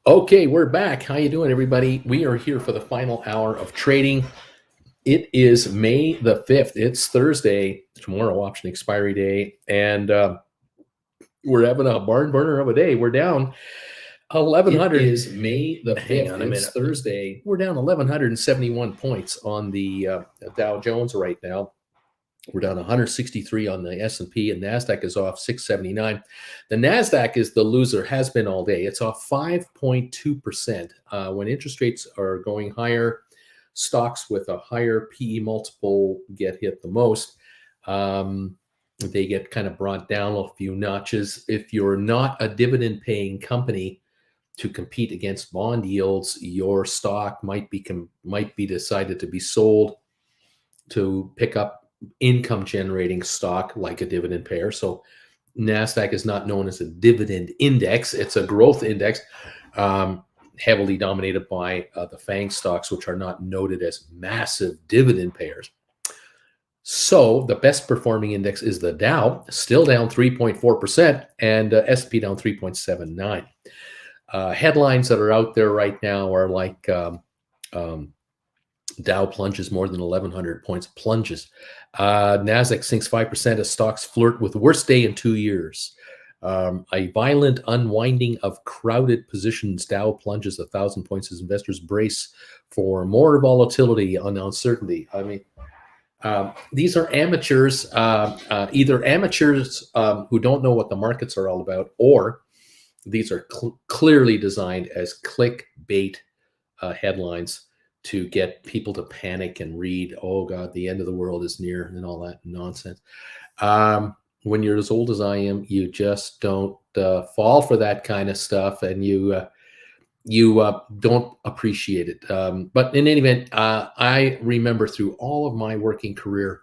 Okay, we're back. How you doing, everybody? We are here for the final hour of trading. It is May the 5th. It's Thursday. Tomorrow, option expiry day. And we're having a barn burner of a day. We're down 1,100. It is May the 5th. Hang on a minute. Thursday. We're down 1,171 points on the Dow Jones right now. We're down 163 on the S&P, and Nasdaq is off 679. The Nasdaq is the loser, has been all day. It's off 5.2%. When interest rates are going higher, stocks with a higher PE multiple get hit the most. They get kind of brought down a few notches. If you're not a dividend-paying company to compete against bond yields, your stock might be decided to be sold to pick up income generating stock like a dividend payer. So Nasdaq is not known as a dividend index. It's a growth index, heavily dominated by the FANG stocks, which are not noted as massive dividend payers. So the best performing index is the Dow, still down 3.4%, and S&P down 3.79. Headlines that are out there right now are like Dow plunges more than 1,100 points, plunges. Nasdaq sinks 5% as stocks flirt with worst day in 2 years. A violent unwinding of crowded positions. Dow plunges 1,000 points as investors brace for more volatility and uncertainty. I mean, these are amateurs, either amateurs who don't know what the markets are all about, or these are clearly designed as clickbait headlines to get people to panic and read, oh God, the end of the world is near, and all that nonsense. When you're as old as I am, you just don't fall for that kind of stuff, and you don't appreciate it. But in any event, I remember through all of my working career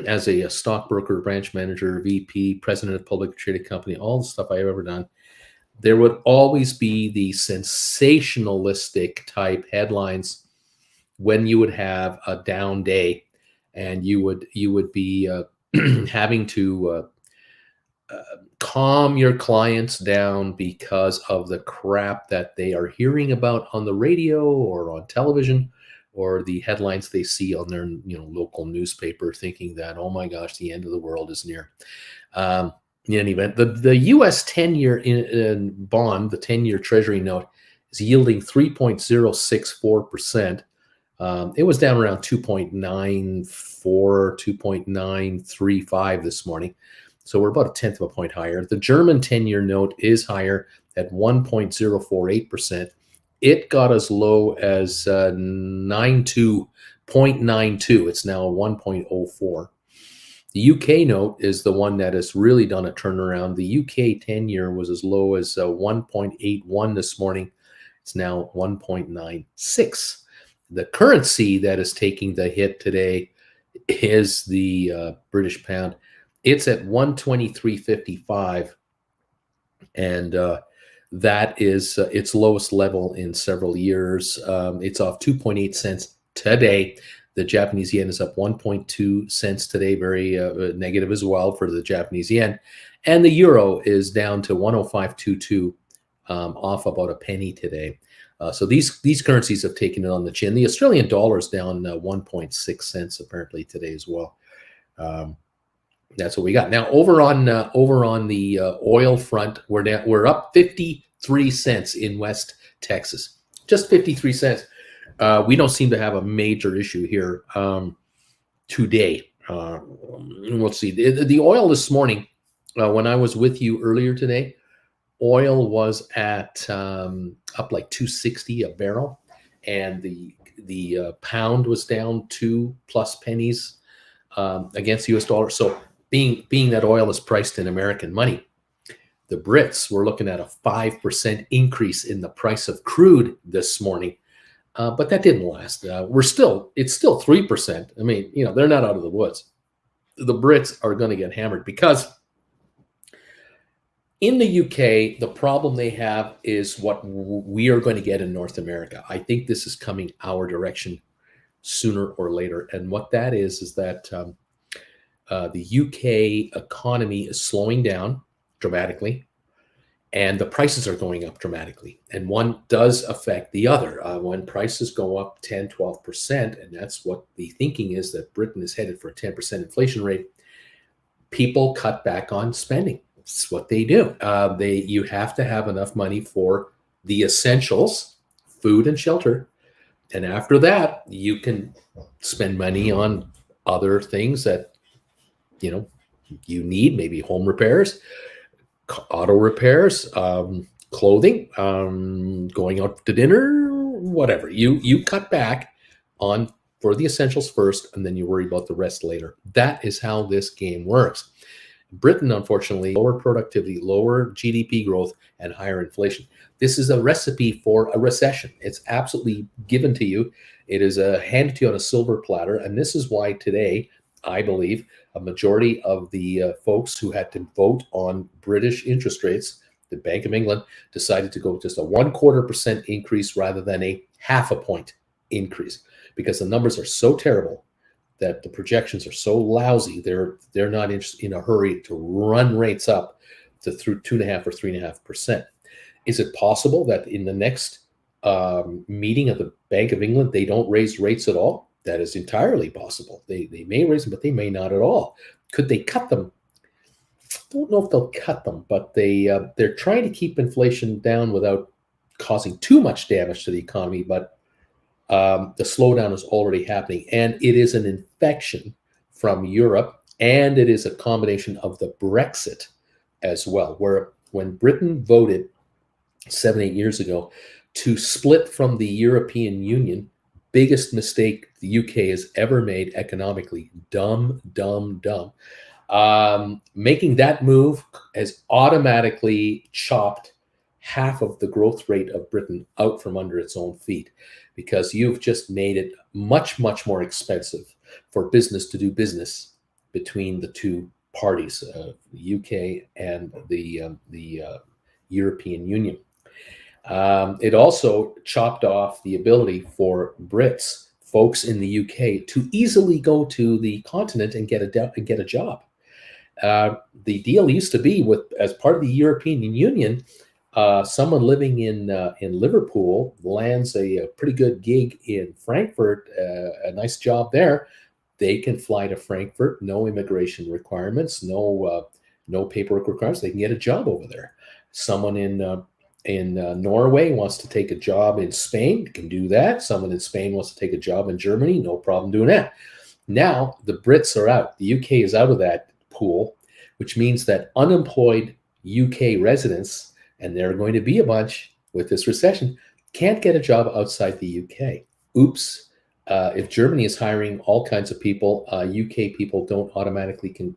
as a stockbroker, branch manager, VP, president of public traded company, all the stuff I've ever done, there would always be the sensationalistic type headlines when you would have a down day, and you would be having to calm your clients down because of the crap that they are hearing about on the radio or on television, or the headlines they see on their local newspaper, thinking that, oh my gosh, the end of the world is near. In any event, the U.S. 10-year bond, the 10-year Treasury note, is yielding 3.064%. It was down around 2.94, 2.935 this morning. So we're about a tenth of a point higher. The German 10-year note is higher at 1.048%. It got as low as 0.92. It's now 1.04. The UK note is the one that has really done a turnaround. The UK 10-year was as low as 1.81 this morning. It's now 1.96. The currency that is taking the hit today is the British pound. It's at 123.55, and that is its lowest level in several years. It's off 2.8 cents today. The Japanese yen is up 1.2 cents today, very negative as well for the Japanese yen. And the euro is down to 105.22, off about a penny today. So these currencies have taken it on the chin. The Australian dollar is down 1.6 cents apparently today as well. That's what we got. Now over on the oil front, we're up 53 cents in West Texas, just 53 cents. We don't seem to have a major issue here today. We'll see. The oil this morning, when I was with you earlier today, oil was at up like 260 a barrel, and the pound was down 2+ pennies against the U.S. dollar. So being that oil is priced in American money, the Brits were looking at a 5% increase in the price of crude this morning. But that didn't last. It's still 3%. I mean, they're not out of the woods. The Brits are going to get hammered because in the UK, the problem they have is what we are going to get in North America. I think this is coming our direction sooner or later. And what that is that the UK economy is slowing down dramatically. and the prices are going up dramatically. And one does affect the other. When prices go up 10, 12%, and that's what the thinking is, that Britain is headed for a 10% inflation rate, people cut back on spending. It's what they do. You have to have enough money for the essentials, food and shelter. And after that, you can spend money on other things that, you need, maybe home repairs, auto repairs, clothing, going out to dinner, whatever. You cut back on for the essentials first, and then you worry about the rest later. That is how this game works. Britain, unfortunately, lower productivity, lower GDP growth, and higher inflation. This is a recipe for a recession. It's absolutely given to you. It is handed to you on a silver platter. And this is why today, I believe, a majority of the folks who had to vote on British interest rates, the Bank of England, decided to go just a 1/4% increase rather than a 0.5 point increase, because the numbers are so terrible that the projections are so lousy. They're not in a hurry to run rates up to through 2.5 or 3.5%. Is it possible that in the next meeting of the Bank of England, they don't raise rates at all? That is entirely possible. They may raise them, but they may not at all. Could they cut them? I don't know if they'll cut them, but they're trying to keep inflation down without causing too much damage to the economy. But the slowdown is already happening, and it is an infection from Europe, and it is a combination of the Brexit as well, where when Britain voted 7-8 years ago to split from the European Union, biggest mistake the UK has ever made economically. Dumb. Making that move has automatically chopped half of the growth rate of Britain out from under its own feet, because you've just made it much, much more expensive for business to do business between the two parties, the UK and the European Union. It also chopped off the ability for Brits, folks in the UK, to easily go to the continent and get a job. The deal used to be, as part of the European Union, someone living in Liverpool lands a pretty good gig in Frankfurt, a nice job there. They can fly to Frankfurt, no immigration requirements, no paperwork requirements. They can get a job over there. Someone in Norway wants to take a job in Spain, can do that. Someone in Spain wants to take a job in Germany, no problem doing that. Now the Brits are out. The UK is out of that pool, which means that unemployed UK residents, and there are going to be a bunch with this recession, can't get a job outside the UK. Oops. If Germany is hiring all kinds of people, UK people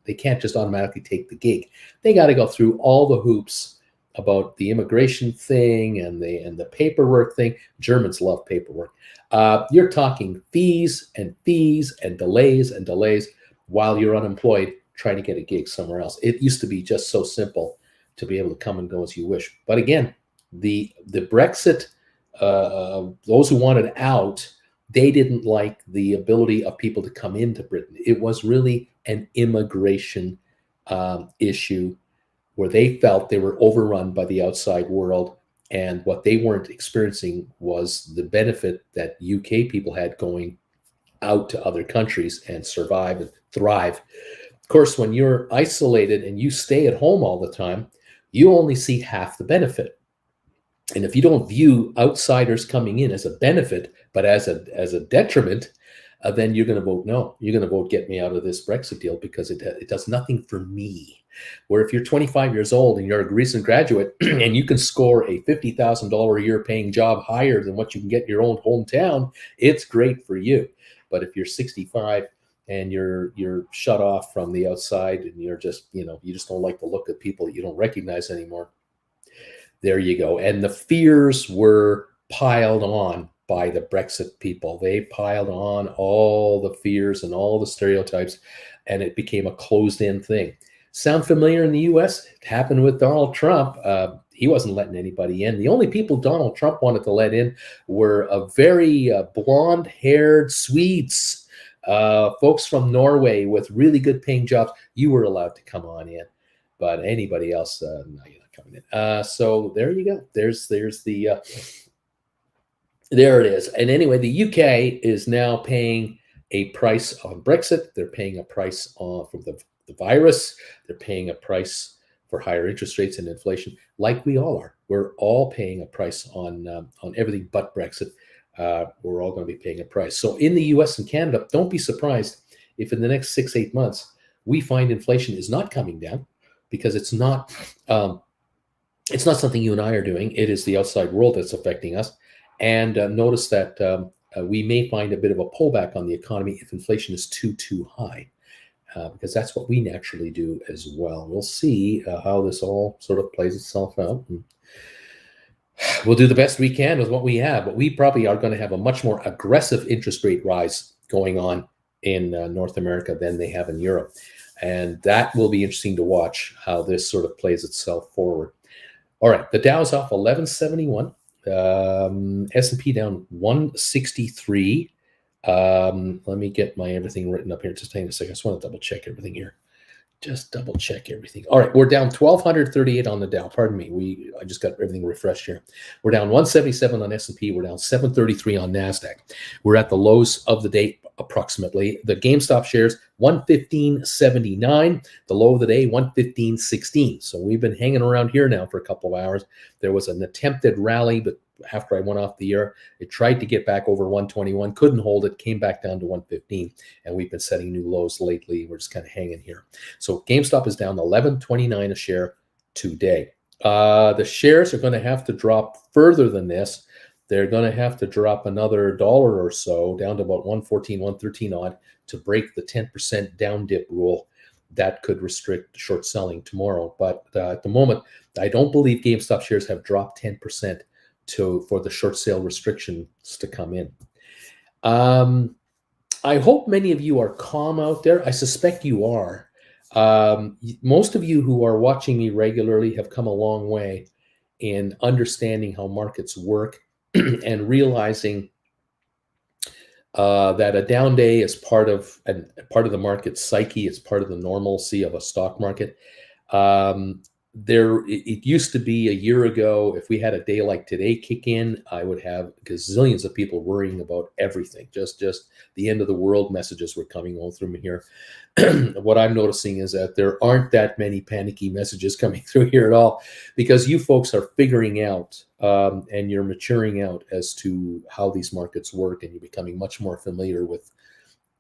they can't just automatically take the gig. They got to go through all the hoops about the immigration thing and the paperwork thing. Germans love paperwork. You're talking fees and delays while you're unemployed trying to get a gig somewhere else. It used to be just so simple to be able to come and go as you wish. But again, the Brexit, those who wanted out, they didn't like the ability of people to come into Britain. It was really an immigration issue where they felt they were overrun by the outside world. And what they weren't experiencing was the benefit that UK people had going out to other countries and survive and thrive. Of course, when you're isolated and you stay at home all the time, you only see half the benefit. And if you don't view outsiders coming in as a benefit, but as a detriment, then you're going to vote no. You're going to vote get me out of this Brexit deal because it does nothing for me. Where if you're 25 years old and you're a recent graduate and you can score a $50,000 a year paying job higher than what you can get in your own hometown, it's great for you. But if you're 65 and you're shut off from the outside and you're just, you just don't like the look of people that you don't recognize anymore, there you go. And the fears were piled on by the Brexit people. They piled on all the fears and all the stereotypes, and it became a closed-in thing. Sound familiar in the U.S.? It happened with Donald Trump. He wasn't letting anybody in. The only people Donald Trump wanted to let in were a very blonde-haired Swedes, folks from Norway with really good paying jobs. You were allowed to come on in, but anybody else, no, you're not coming in. So there you go. There's the there it is. And anyway, the UK is now paying a price on Brexit. They're paying a price on from the virus. They're paying a price for higher interest rates and inflation, like we all are. We're all paying a price on everything but Brexit. We're all going to be paying a price. So in the US and Canada, don't be surprised if in the next 6-8 months we find inflation is not coming down, because it's not something you and I are doing. It is the outside world that's affecting us. And notice that we may find a bit of a pullback on the economy if inflation is too high, because that's what we naturally do as well. We'll see how this all sort of plays itself out. And we'll do the best we can with what we have, but we probably are going to have a much more aggressive interest rate rise going on in North America than they have in Europe. And that will be interesting to watch how this sort of plays itself forward. All right, the Dow's off 1171. S&P down 163. Let me get my everything written up here. Just hang on a second. I just want to double check everything here. Just double check everything. All right, we're down 1,238 on the Dow. Pardon me. I just got everything refreshed here. We're down 177 on S&P. We're down 733 on Nasdaq. We're at the lows of the day approximately. The GameStop shares 115.79. The low of the day 115.16. So we've been hanging around here now for a couple of hours. There was an attempted rally, but after I went off the air, it tried to get back over 121, couldn't hold it, came back down to 115, and we've been setting new lows lately. We're just kind of hanging here. So GameStop is down 11.29 a share today. The shares are going to have to drop further than this. They're going to have to drop another dollar or so, down to about 114, 113 odd, to break the 10% down dip rule. That could restrict short selling tomorrow. But at the moment, I don't believe GameStop shares have dropped 10% for the short sale restrictions to come in. I hope many of you are calm out there. I suspect you are. Most of you who are watching me regularly have come a long way in understanding how markets work and realizing that a down day is part of the market's psyche. It's part of the normalcy of a stock market. It used to be a year ago, if we had a day like today kick in, I would have gazillions of people worrying about everything. Just the end of the world messages were coming all through me here. What I'm noticing is that there aren't that many panicky messages coming through here at all, because you folks are figuring out and you're maturing out as to how these markets work, and you're becoming much more familiar with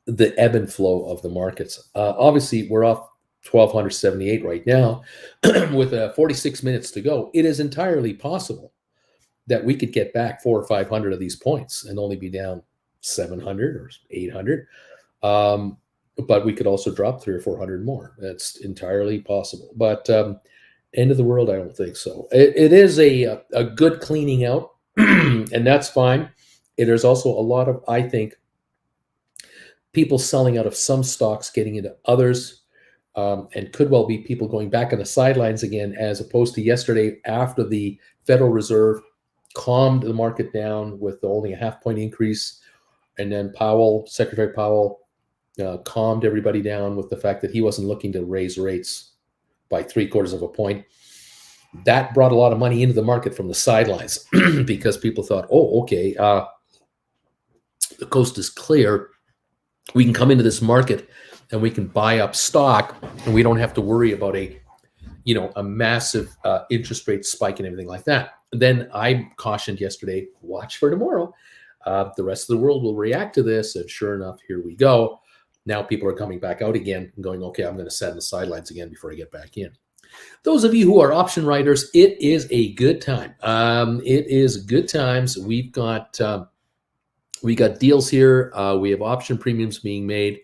the ebb and flow of the markets. Obviously, we're off 1,278 right now with 46 minutes to go. It is entirely possible that we could get back 400 or 500 of these points and only be down 700 or 800. But we could also drop 300 or 400 more. That's entirely possible. But end of the world, I don't think so. It is a good cleaning out, and that's fine. There's also a lot of, I think, people selling out of some stocks, getting into others. And could well be people going back on the sidelines again, as opposed to yesterday after the Federal Reserve calmed the market down with only a half-point increase. And then Secretary Powell, calmed everybody down with the fact that he wasn't looking to raise rates by 3/4 of a point. That brought a lot of money into the market from the sidelines because people thought, oh, okay, the coast is clear. We can come into this market and we can buy up stock, and we don't have to worry about a massive interest rate spike and everything like that. Then I cautioned yesterday, watch for tomorrow. The rest of the world will react to this, and sure enough, here we go. Now people are coming back out again and going, okay, I'm going to sit on the sidelines again before I get back in. Those of you who are option writers, it is a good time. It is good times. We got deals here. We have option premiums being made.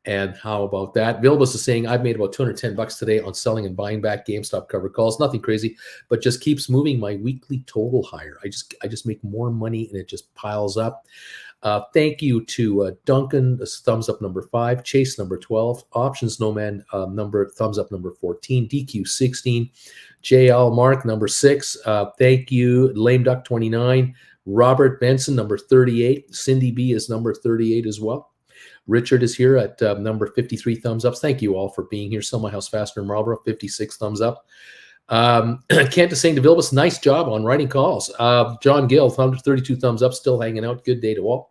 And how about that? Vilbus is saying, I've made about $210 today on selling and buying back GameStop covered calls. Nothing crazy, but just keeps moving my weekly total higher. I just make more money, and it just piles up. Thank you to Duncan, thumbs up number 5, Chase number 12, Options Nomad thumbs up number 14, DQ 16, JL Mark number 6. Thank you, Lame Duck 29, Robert Benson number 38, Cindy B is number 38 as well. Richard is here at number 53 thumbs up. Thank you all for being here. Sell My House Faster in Marlboro, 56 thumbs up. Kent is saying to Vilbus, nice job on writing calls. John Gill, 32 thumbs up, still hanging out. Good day to all.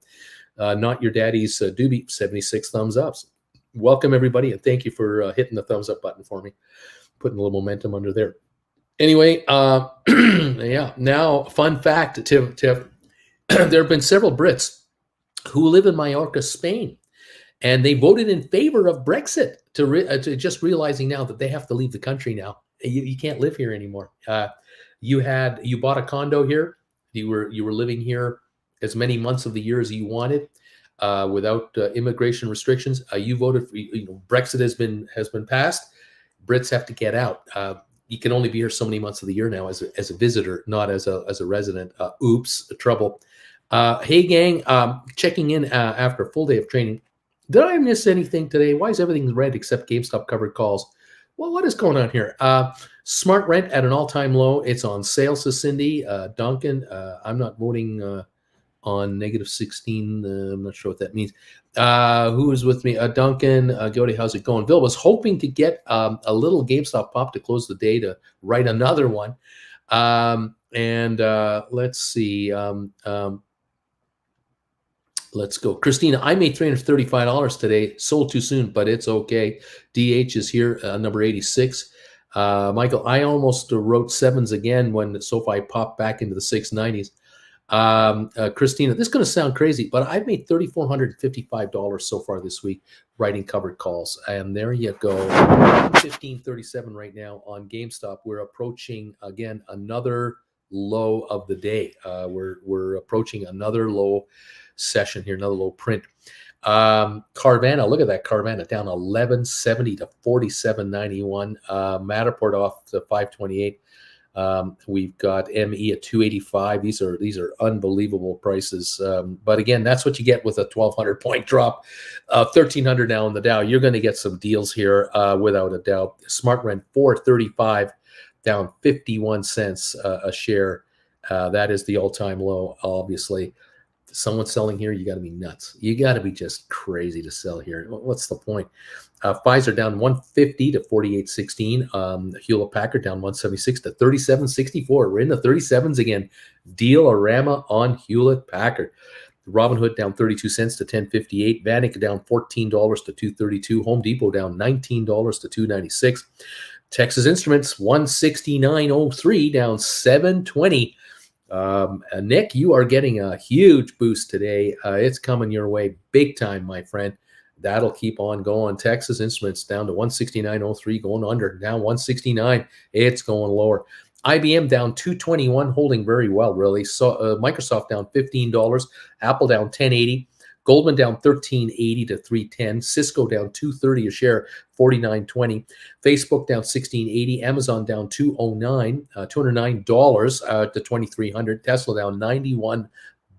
Not your daddy's doobie, 76 thumbs ups. Welcome, everybody, and thank you for hitting the thumbs up button for me, putting a little momentum under there. Anyway, yeah, now, fun fact, Tiff, there have been several Brits who live in Mallorca, Spain, and they voted in favor of Brexit to just realizing now that they have to leave the country now. You can't live here anymore. You bought a condo here. You were living here as many months of the year as you wanted without immigration restrictions. You voted for Brexit has been passed. Brits have to get out. You can only be here so many months of the year now as a visitor, not as a resident. Oops, trouble. Hey gang, checking in after a full day of training. Did I miss anything today? Why is everything red except GameStop covered calls? Well, what is going on here? Smart rent at an all-time low. It's on sale, says Cindy. Duncan, I'm not voting on -16. I'm not sure what that means. Who is with me? Duncan, Gody, how's it going? Bill was hoping to get a little GameStop pop to close the day to write another one. Let's see. Let's go. Christina, I made $335 today. Sold too soon, but it's okay. DH is here, number 86. Michael, I almost wrote sevens again when SoFi popped back into the 690s. Christina, this is going to sound crazy, but I've made $3,455 so far this week writing covered calls. And there you go. 1537 right now on GameStop. We're approaching, again, another low of the day. We're approaching another low session here, another low print. Carvana, look at that Carvana down 1170 to 47.91. Matterport off to 528. We've got ME at 285. These are unbelievable prices. But again, that's what you get with a 1,200 point drop. 1,300 now in the Dow. You're going to get some deals here without a doubt. Smart Rent 435 down 51 cents a share. That is the all-time low, obviously. Someone selling here, you got to be nuts. You got to be just crazy to sell here. What's the point? Pfizer down 150 to 48.16. Hewlett Packard down 176 to 37.64. We're in the 37s again. Deal-a-rama on Hewlett Packard. Robinhood down 32 cents to 10.58. Vanica down $14 to 2.32. Home Depot down $19 to 2.96. Texas Instruments 169.03 down 7.20. Nick, you are getting a huge boost today. It's coming your way big time, my friend. That'll keep on going. Texas Instruments down to 169.03, going under. Now 169. It's going lower. IBM down 221, holding very well, really. So Microsoft down $15. Apple down 10.80. Goldman down 13.80 to 310. Cisco down 230 a share, 49.20. Facebook down 16.80. Amazon down 209, $209 to 2,300. Tesla down 91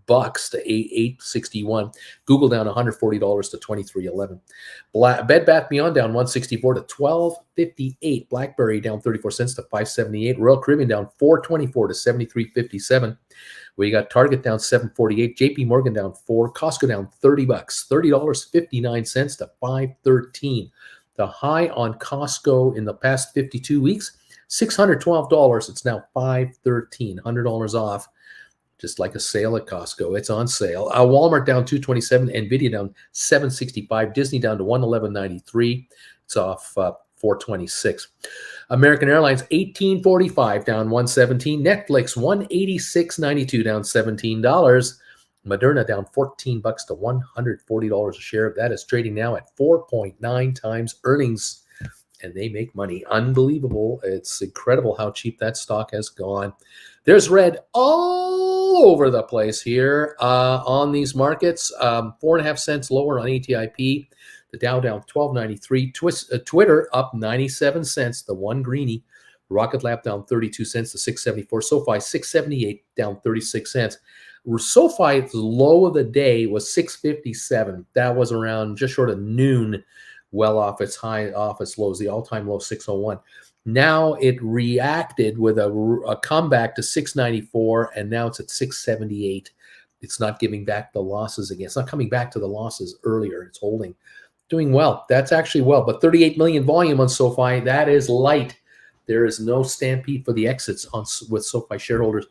bucks to 861. Google down $140 to 2311. Bed Bath Beyond down 164 to 1258. BlackBerry down 34 cents to 578. Royal Caribbean down 424 to 7357. We got Target down 748. JP Morgan down 4. Costco down 30 bucks, $30.59 to 513. The high on Costco in the past 52 weeks, $612. It's now 513, $100 off. Just like a sale at Costco. It's on sale. Walmart down 227. Nvidia down 765. Disney down to 111.93. It's off 426. American Airlines 1845 down 117. Netflix 186.92 down $17. Moderna down 14 bucks to $140 a share. That is trading now at 4.9 times earnings, and they make money. Unbelievable. It's incredible how cheap that stock has gone. There's red all over the place here on these markets. 4.5 cents lower on ATIP. The Dow down 12.93. Twitter up 97 cents, the one greenie. Rocket Lab down 32 cents to 674. SoFi 678 down 36 cents. SoFi's low of the day was 657. That was around just short of noon, well off its high, off its lows. The all-time low 601. Now it reacted with a comeback to 694, and now it's at 678. It's not giving back the losses again. It's not coming back to the losses earlier. It's holding. Doing well. That's actually well. But 38 million volume on SoFi, that is light. There is no stampede for the exits with SoFi shareholders.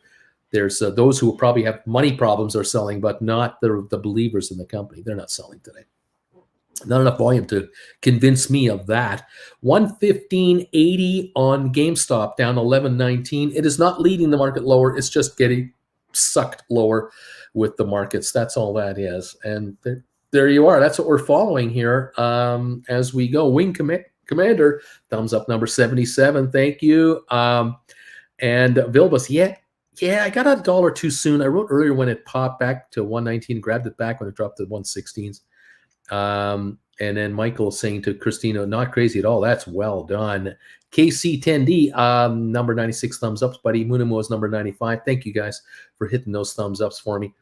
There's those who will probably have money problems are selling, but not the believers in the company. They're not selling today. Not enough volume to convince me of that. 115.80 on GameStop, down 11.19. It is not leading the market lower. It's just getting sucked lower with the markets. That's all that is. And there you are. That's what we're following here as we go. Wing Commander, thumbs up number 77. Thank you. And Vilbus, yeah, I got a dollar too soon. I wrote earlier when it popped back to 119, grabbed it back when it dropped to 116s. And then Michael saying to Christina, not crazy at all. That's well done. KC10D, number 96 thumbs ups, buddy. Munimo is number 95. Thank you guys for hitting those thumbs ups for me.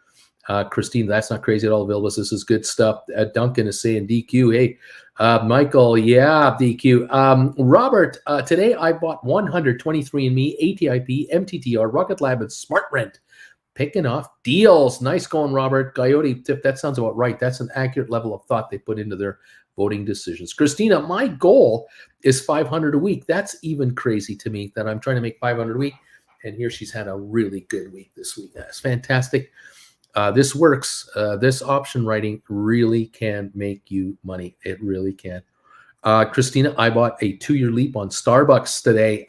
Christine, that's not crazy at all, Vilbus. This is good stuff. Duncan is saying DQ. Hey, Michael, yeah, DQ. Robert, today I bought 123andMe, ATIP, MTTR, Rocket Lab, and Smart Rent. Picking off deals. Nice going, Robert. Coyote tip, that sounds about right. That's an accurate level of thought they put into their voting decisions. Christina, my goal is 500 a week. That's even crazy to me that I'm trying to make 500 a week. And here she's had a really good week this week. That's fantastic. This works. This option writing really can make you money. It really can. Christina, I bought a 2-year leap on Starbucks today.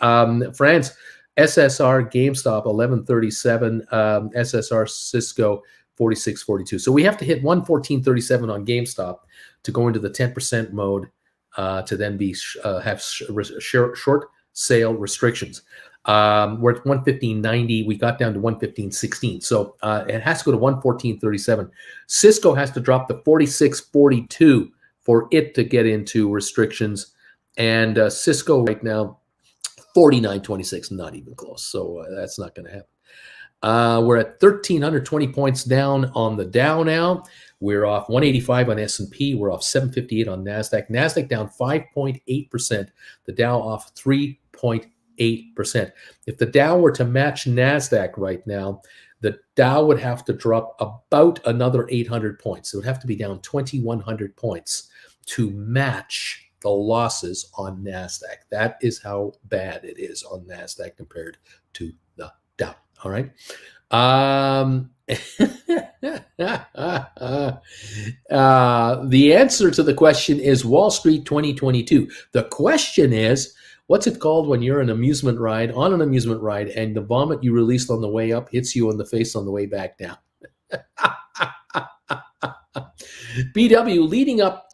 France, SSR, GameStop, 1137, SSR, Cisco, 4642. So we have to hit 114.37 on GameStop to go into the 10% mode to then be have short sale restrictions. We're at 115.90. We got down to 115.16. So it has to go to 114.37. Cisco has to drop to 46.42 for it to get into restrictions. And Cisco right now, 49.26, not even close. So that's not going to happen. We're at 1,320 points down on the Dow now. We're off 185 on S&P. We're off 758 on Nasdaq. Nasdaq down 5.8%. The Dow off 3.8%. If the Dow were to match Nasdaq right now, the Dow would have to drop about another 800 points. It would have to be down 2,100 points to match the losses on Nasdaq. That is how bad it is on Nasdaq compared to the Dow. All right. The answer to the question is Wall Street 2022. The question is, what's it called when you're on an amusement ride, and the vomit you released on the way up hits you on the face on the way back down? BW, leading up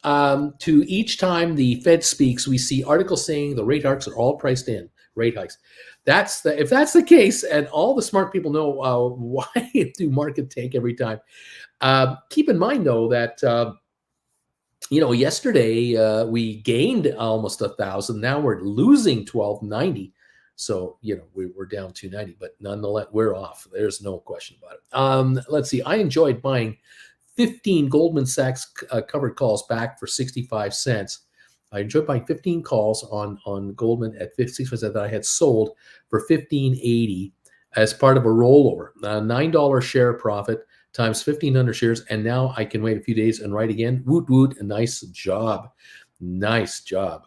to each time the Fed speaks, we see articles saying the rate hikes are all priced in. Rate hikes. If that's the case, and all the smart people know why do market tank every time. Keep in mind though that yesterday we gained almost 1,000. Now we're losing 1,290. So we're down 290, but nonetheless we're off. There's no question about it. Let's see. I enjoyed buying 15 Goldman Sachs covered calls back for 65 cents. I enjoyed buying 15 calls on Goldman at 65 cents that I had sold for 15.80 as part of a rollover. $9 share profit times 1,500 shares, and now I can wait a few days and write again. Woot woot, a nice job. Nice job.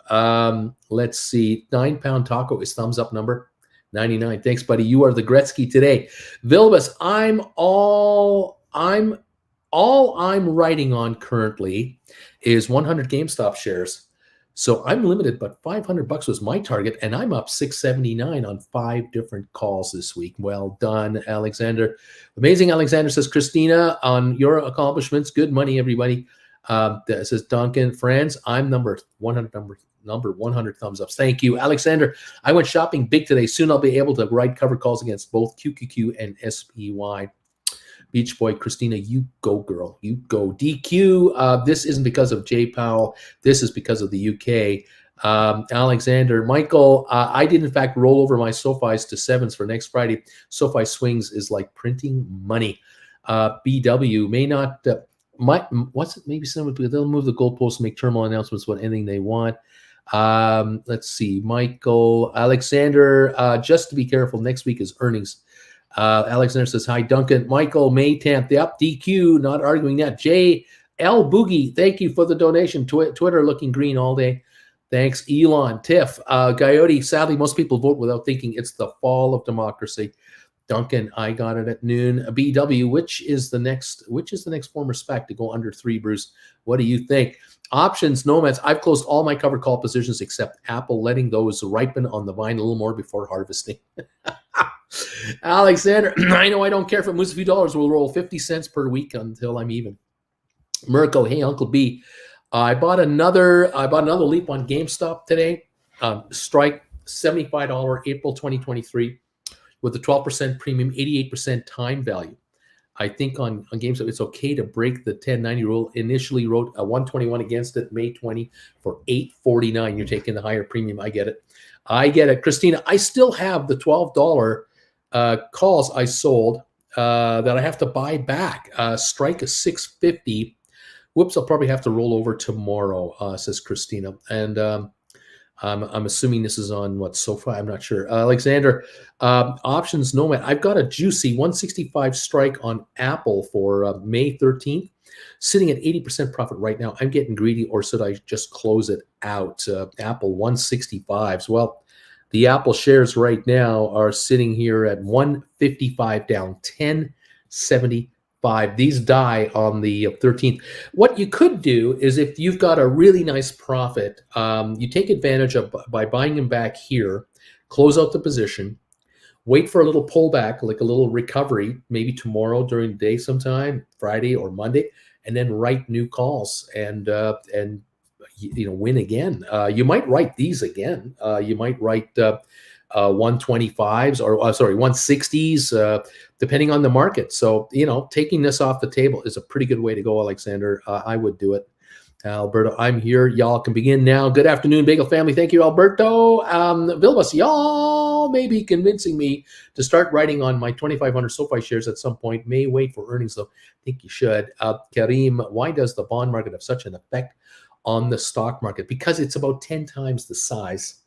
Let's see. 9-pound taco is thumbs up number 99. Thanks, buddy. You are the Gretzky today. Vilbus, all I'm writing on currently is 100 GameStop shares. So I'm limited, but $500 was my target, and I'm up 679 on 5 different calls this week. Well done, Alexander. Amazing, Alexander, says Christina, on your accomplishments. Good money, everybody. That says Duncan, friends, I'm number 100, number 100 thumbs ups. Thank you, Alexander. I went shopping big today. Soon I'll be able to write cover calls against both QQQ and SPY. Beach Boy, Christina, you go, girl. You go. DQ, this isn't because of Jay Powell. This is because of the UK. Alexander, Michael, I did, in fact, roll over my SoFis to 7s for next Friday. SoFi swings is like printing money. BW may not, what's it? Maybe they'll move the goalposts and make terminal announcements about anything they want. Let's see. Michael, Alexander, just to be careful, next week is earnings. Alexander says, hi, Duncan. Michael, May 10th. Yep, DQ, not arguing that. J. L. Boogie, thank you for the donation. Twitter looking green all day. Thanks, Elon. Tiff, Coyote, sadly, most people vote without thinking. It's the fall of democracy. Duncan, I got it at noon. BW, which is the next former spec to go under 3, Bruce? What do you think? Options, nomads. I've closed all my covered call positions except Apple, letting those ripen on the vine a little more before harvesting. Alexander, I know I don't care if it moves a few dollars. We'll roll 50 cents per week until I'm even. Mirko, hey, Uncle B. I bought another leap on GameStop today. Strike, $75, April 2023, with a 12% premium, 88% time value. I think on GameStop, it's okay to break the 1090 rule. Initially wrote a 121 against it, May 20 for 849. You're taking the higher premium. I get it. Christina, I still have the $12 calls I sold that I have to buy back. Strike is 650. Whoops, I'll probably have to roll over tomorrow, says Christina. And I'm assuming this is on what, SoFi? I'm not sure. Alexander, options nomad. I've got a juicy 165 strike on Apple for May 13th, sitting at 80% profit right now. I'm getting greedy, or should I just close it out? Apple 165s. Well, the Apple shares right now are sitting here at 155 down, 1075. These die on the 13th. What you could do is, if you've got a really nice profit, you take advantage of by buying them back here, close out the position, wait for a little pullback, like a little recovery, maybe tomorrow during the day sometime, Friday or Monday, and then write new calls and win again. You might write these again. You might write 125s or 160s, depending on the market. So, taking this off the table is a pretty good way to go, Alexander. I would do it. Alberto, I'm here. Y'all can begin now. Good afternoon, Bagel family. Thank you, Alberto. Vilbus, y'all may be convincing me to start writing on my 2,500 SoFi shares at some point. May wait for earnings, though. I think you should. Karim, why does the bond market have such an effect on the stock market? Because it's about 10 times the size,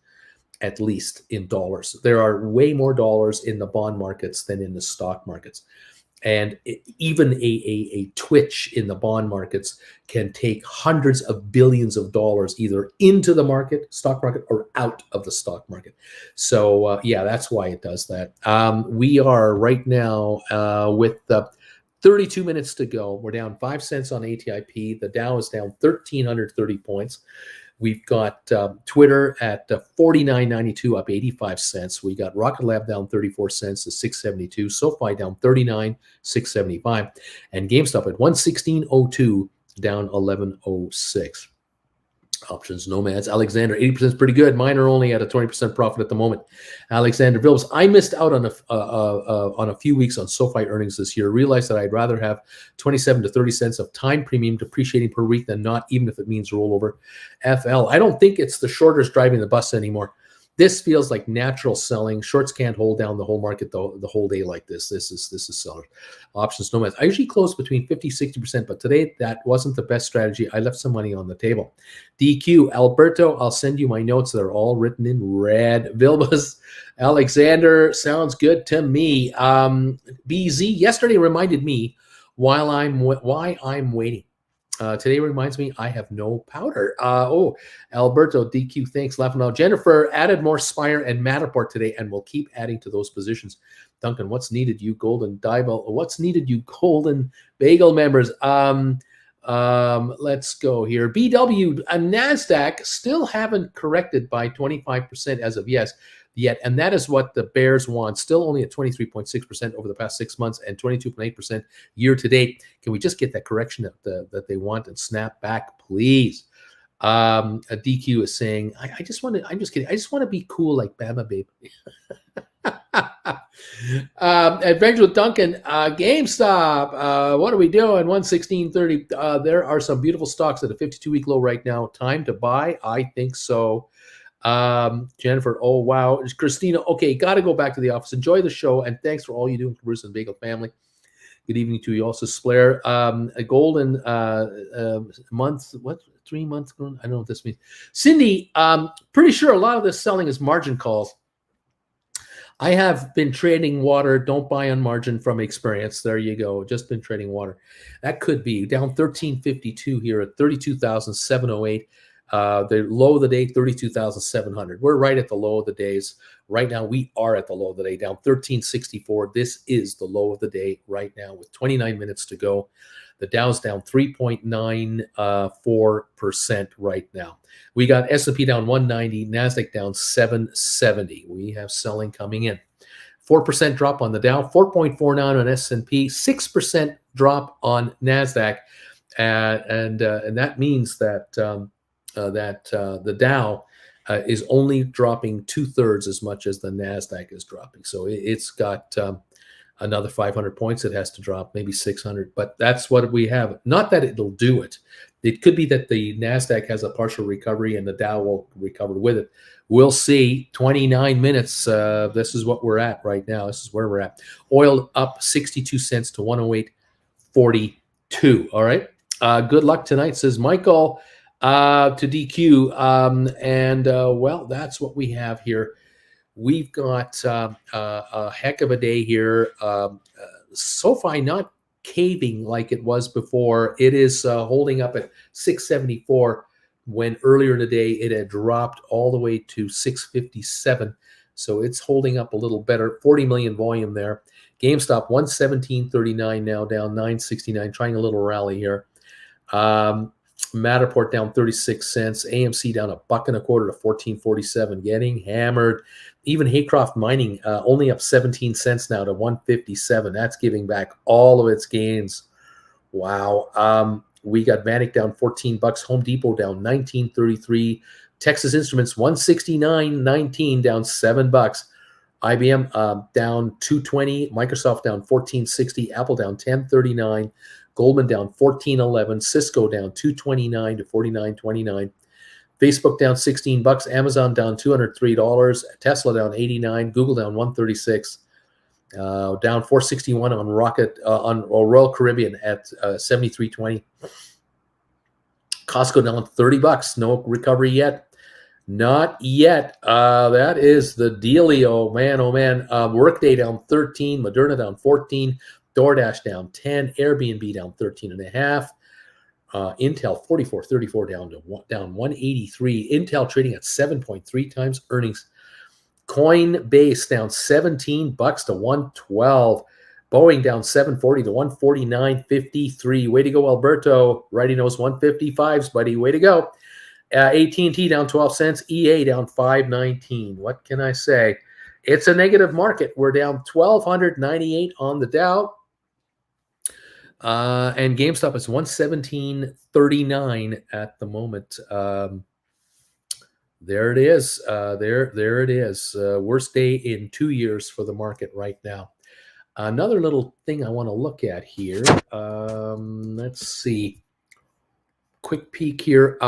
at least in dollars. There are way more dollars in the bond markets than in the stock markets. And even a twitch in the bond markets can take hundreds of billions of dollars either into the market, stock market, or out of the stock market. So, that's why it does that. We are right now with 32 minutes to go. We're down 5 cents on ATIP. The Dow is down 1,330 points. We've got Twitter at 49.92, up 85 cents. We got Rocket Lab down 34 cents to 672. SoFi down 39, 675. And GameStop at 116.02, down 11.06. Options, nomads. Alexander, 80% is pretty good. Mine are only at a 20% profit at the moment. Alexander Vilbs, I missed out on a few weeks on SoFi earnings this year. Realized that I'd rather have 27 to 30 cents of time premium depreciating per week than not, even if it means rollover. FL, I don't think it's the shorters driving the bus anymore. This feels like natural selling. Shorts can't hold down the whole market the whole day like this. This is sellers. Options, nomads. I usually close between 50, 60%, but today that wasn't the best strategy. I left some money on the table. DQ, Alberto, I'll send you my notes. They're all written in red. Vilbas, Alexander, sounds good to me. BZ, yesterday reminded me why I'm waiting. Today reminds me I have no powder. Alberto, DQ, thanks. Laughing out. Jennifer added more Spire and Matterport today, and we'll keep adding to those positions. Duncan, what's needed, you golden Diebel? What's needed, you golden bagel members? Let's go here. BW, Nasdaq still haven't corrected by 25% as of yet, and that is what the bears want. Still only at 23.6% over the past 6 months and 22.8% year to date. Can we just get that correction that they want and snap back, please? A DQ is saying, I'm just kidding. I just want to be cool like Bama Babe. Adventure with Duncan, GameStop, what are we doing? 116.30. There are some beautiful stocks at a 52-week low right now. Time to buy? I think so. Jennifer, oh wow. Christina, okay, got to go back to the office. Enjoy the show, and thanks for all you do for Bruce and Bagel family. Good evening to you also, Splair. A golden month, what, 3 months? I don't know what this means. Cindy, pretty sure a lot of this selling is margin calls. I have been trading water. Don't buy on margin from experience. There you go. Just been trading water. That could be down 1352 here at 32,708. The low of the day, 32,700. We're right at the low of the days. Right now, we are at the low of the day, down 1364. This is the low of the day right now with 29 minutes to go. The Dow's down 3.94% right now. We got S&P down 190, Nasdaq down 770. We have selling coming in. 4% drop on the Dow, 4.49 on S&P, 6% drop on Nasdaq, and that means that the Dow is only dropping 2/3 as much as the Nasdaq is dropping. So it's got another 500 points it has to drop, maybe 600, but that's what we have. Not that it'll do it. It could be that the Nasdaq has a partial recovery and the Dow will recover with it. We'll see. 29 minutes. This is what we're at right now. This is where we're at. Oil up 62 cents to 108.42. All right. Good luck tonight, says Michael to DQ. Well, that's what we have here. We've got a heck of a day here. SoFi not caving like it was before. It is holding up at 674 when earlier in the day it had dropped all the way to 657. So it's holding up a little better. 40 million volume there. GameStop 117.39 now, down 969, trying a little rally here. Matterport down 36 cents. AMC down $1.25 to 14.47, getting hammered. Even Haycroft Mining only up 17 cents now to 157. That's giving back all of its gains. Wow. We got Vanek down $14. Home Depot down 19.33. Texas Instruments 169.19, down $7. IBM down 220. Microsoft down 14.60. Apple down 10.39. Goldman down 14.11. Cisco down 229 to 49.29. Facebook down $16. Amazon down $203. Tesla down 89. Google down 136. Down 461 on Royal Caribbean at 73.20. Costco down $30. No recovery yet. Not yet. That is the dealio, man. Oh man. Workday down 13. Moderna down 14. DoorDash down 10. Airbnb down 13.5. Intel 44.34 down 183. Intel trading at 7.3 times earnings. Coinbase down $17 to 112. Boeing down 740 to 149.53. Way to go, Alberto. Righty knows 155s, buddy. Way to go. AT&T down 12 cents. EA down 5.19. What can I say? It's a negative market. We're down 1,298 on the Dow. And GameStop is 117.39 at the moment. There it is. There it is. Worst day in 2 years for the market right now. Another little thing I want to look at here. Let's see. Quick peek here.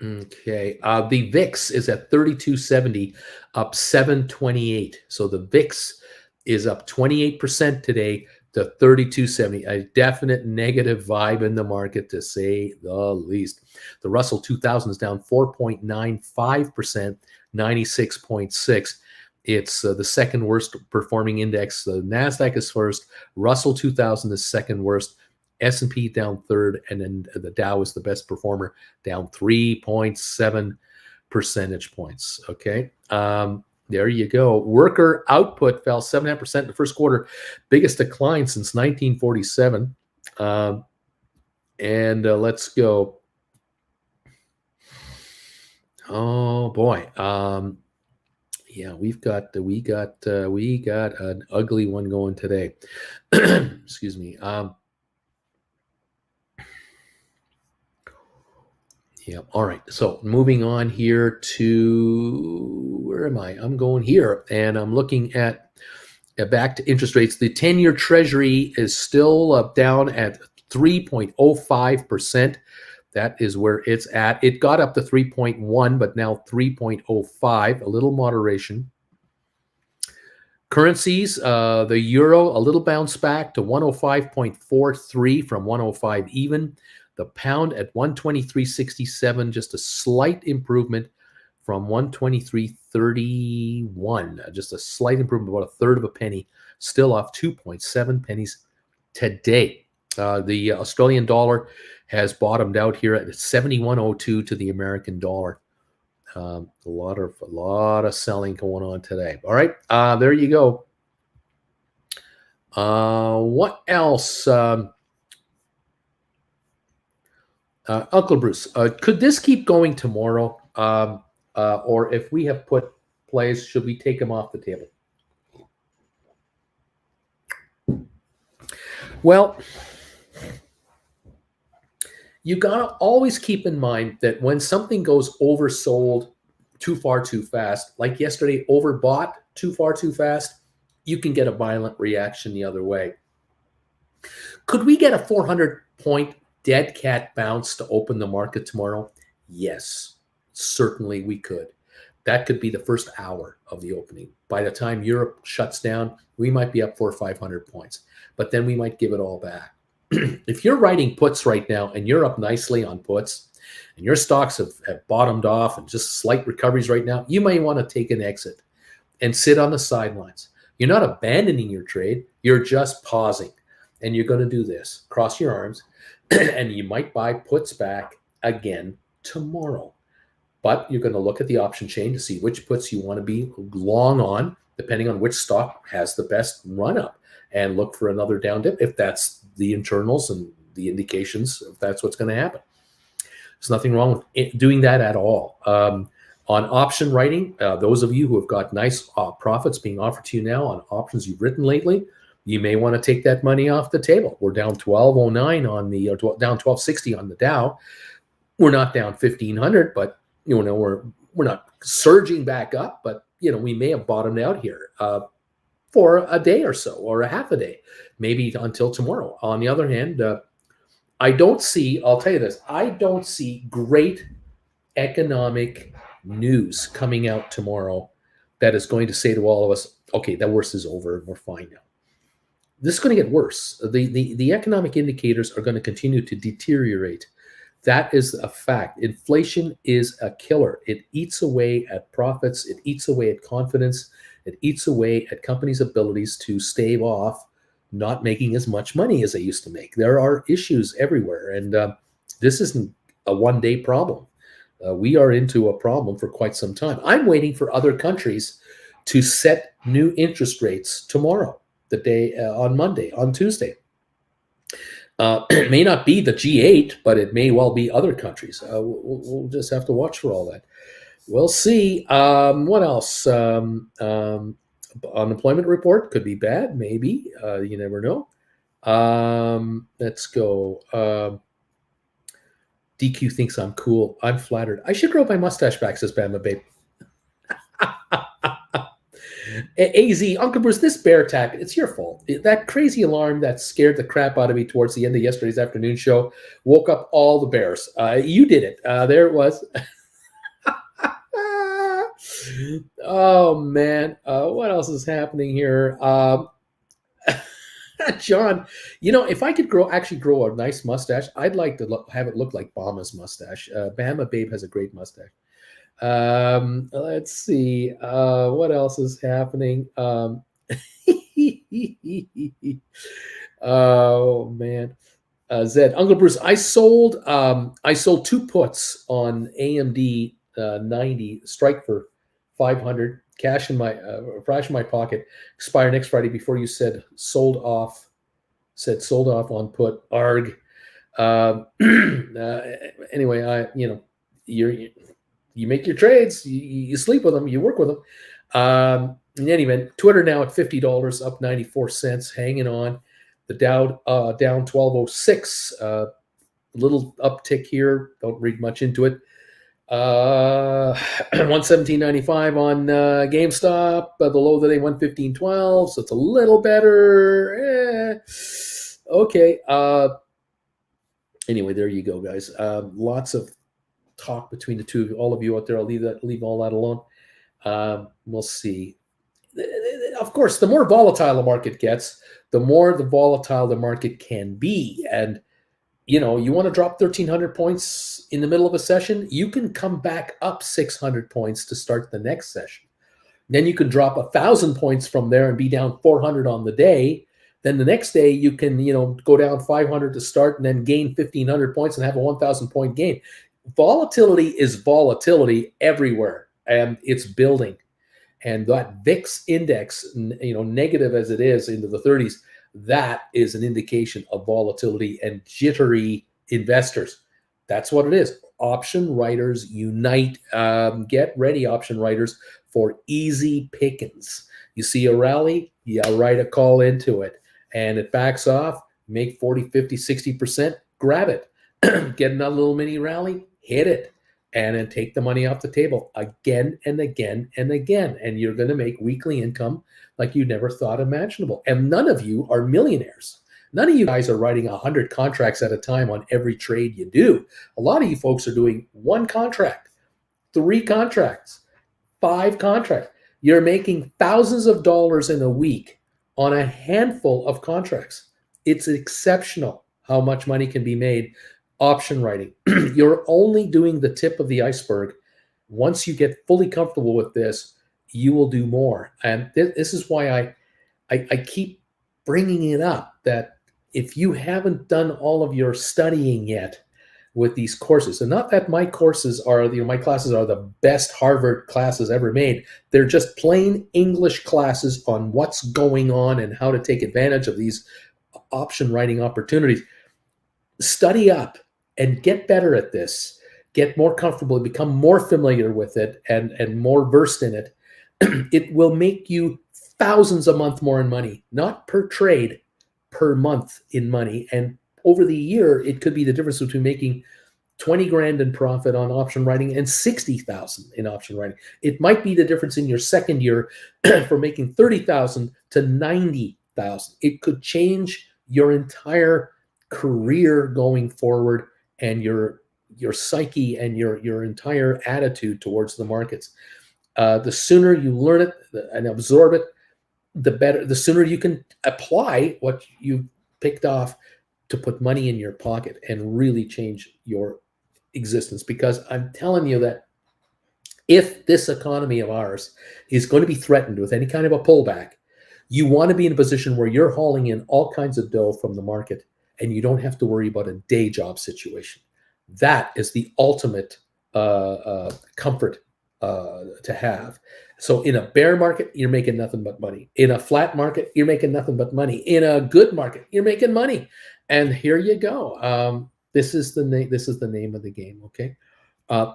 Okay. The VIX is at 3270, up 728. So the VIX is up 28% today to 3270. A definite negative vibe in the market, to say the least. The Russell 2000 is down 4.95%, 96.6. It's the second worst performing index. The Nasdaq is first. Russell 2000 is second worst. S&P down third, and then the Dow is the best performer, down 3.7 percentage points. Okay. There you go. Worker output fell 7.5% in the first quarter, biggest decline since 1947. Let's go. Oh boy. Yeah, we got an ugly one going today. Excuse me. Yeah. All right. So moving on here to, where am I? I'm going here, and I'm looking at back to interest rates. The 10-year Treasury is still down at 3.05%. That is where it's at. It got up to 3.1, but now 3.05, a little moderation. Currencies, the euro, a little bounce back to 105.43 from 105 even. The pound at 123.67, just a slight improvement from 123.31. Just a slight improvement, about a third of a penny. Still off 2.7 pennies today. The Australian dollar has bottomed out here at 71.02 to the American dollar. A lot of selling going on today. All right, there you go. What else? Uncle Bruce, could this keep going tomorrow? Or if we have put plays, should we take them off the table? Well, you got to always keep in mind that when something goes oversold too far too fast, like yesterday, overbought too far too fast, you can get a violent reaction the other way. Could we get a 400-point dead cat bounce to open the market tomorrow? Yes, certainly we could. That could be the first hour of the opening. By the time Europe shuts down, we might be up 400 or 500 points, but then we might give it all back. If you're writing puts right now and you're up nicely on puts and your stocks have bottomed off and just slight recoveries right now, you may want to take an exit and sit on the sidelines. You're not abandoning your trade. You're just pausing. And you're going to do this. Cross your arms. And you might buy puts back again tomorrow. But you're going to look at the option chain to see which puts you want to be long on, depending on which stock has the best run up, and look for another down dip if that's the internals and the indications, if that's what's going to happen. There's nothing wrong with doing that at all. On option writing, those of you who have got nice profits being offered to you now on options you've written lately, you may want to take that money off the table. We're down 1209 on the, or down 1260 on the Dow. We're not down 1500, but we're not surging back up, but we may have bottomed out here for a day or so, or a half a day, maybe until tomorrow. On the other hand, I'll tell you this, I don't see great economic news coming out tomorrow that is going to say to all of us, okay, the worst is over and we're fine now. This is going to get worse. The economic indicators are going to continue to deteriorate. That is a fact. Inflation is a killer. It eats away at profits. It eats away at confidence. It eats away at companies' abilities to stave off not making as much money as they used to make. There are issues everywhere, and this isn't a one-day problem. We are into a problem for quite some time. I'm waiting for other countries to set new interest rates tomorrow, the day on Monday, on Tuesday. It may not be the G8, but it may well be other countries. We'll just have to watch for all that. We'll see. What else? Unemployment report could be bad, maybe. You never know. Let's go. DQ thinks I'm cool. I'm flattered. I should grow my mustache back, says Bama Babe. AZ, Uncle Bruce, this bear attack, it's your fault. That crazy alarm that scared the crap out of me towards the end of yesterday's afternoon show woke up all the bears. You did it. There it was. Oh, man. What else is happening here? John, if I could grow a nice mustache, I'd like to have it look like Bama's mustache. Bama Babe has a great mustache. Let's see. What else is happening? Oh man. Zed, Uncle Bruce, I sold 2 puts on AMD 90 strike for 500, cash in my pocket, expire next Friday before you said sold off on put arg. Anyway, you make your trades, you sleep with them, you work with them. In any event, Twitter now at $50, up 94 cents, hanging on. The Dow down 1206, a little uptick here. Don't read much into it. 117.95 on GameStop. The low today 115.12, so it's a little better. Okay. Anyway, there you go, guys. Lots of talk between the two of you, all of you out there. I'll leave all that alone. We'll see. Of course, the more volatile the market gets, the more the volatile the market can be. And you want to drop 1,300 points in the middle of a session, you can come back up 600 points to start the next session. Then you can drop 1,000 points from there and be down 400 on the day. Then the next day you can, go down 500 to start and then gain 1,500 points and have a 1,000 point gain. Volatility is volatility everywhere, and it's building. And that VIX index, negative as it is into the 30s, that is an indication of volatility and jittery investors. That's what it is. Option writers unite. Get ready, option writers, for easy pickings. You see a rally, you write a call into it, and it backs off, make 40, 50, 60%, grab it. Get another little mini rally, hit it, and then take the money off the table again and again and again. And you're going to make weekly income like you never thought imaginable. And none of you are millionaires. None of you guys are writing 100 contracts at a time on every trade you do. A lot of you folks are doing 1 contract, 3 contracts, 5 contracts. You're making thousands of dollars in a week on a handful of contracts. It's exceptional how much money can be made option writing. You're only doing the tip of the iceberg. Once you get fully comfortable with this, you will do more. And this is why I keep bringing it up, that if you haven't done all of your studying yet with these courses, and not that my courses are, my classes are the best Harvard classes ever made. They're just plain English classes on what's going on and how to take advantage of these option writing opportunities. Study up and get better at this. Get more comfortable, become more familiar with it, and more versed in it. It will make you thousands a month more in money, not per trade, per month in money. And over the year, it could be the difference between making 20 grand in profit on option writing and 60,000 in option writing. It might be the difference in your second year from making 30,000 to 90,000. It could change your entire career going forward, and your psyche and your entire attitude towards the markets. The sooner you learn it and absorb it, the better. The sooner you can apply what you picked off to put money in your pocket and really change your existence. Because I'm telling you that if this economy of ours is going to be threatened with any kind of a pullback, you want to be in a position where you're hauling in all kinds of dough from the market, and you don't have to worry about a day job situation. That is the ultimate comfort to have. So in a bear market, you're making nothing but money. In a flat market, you're making nothing but money. In a good market, you're making money. And here you go. This is the name. This is the name of the game. Okay.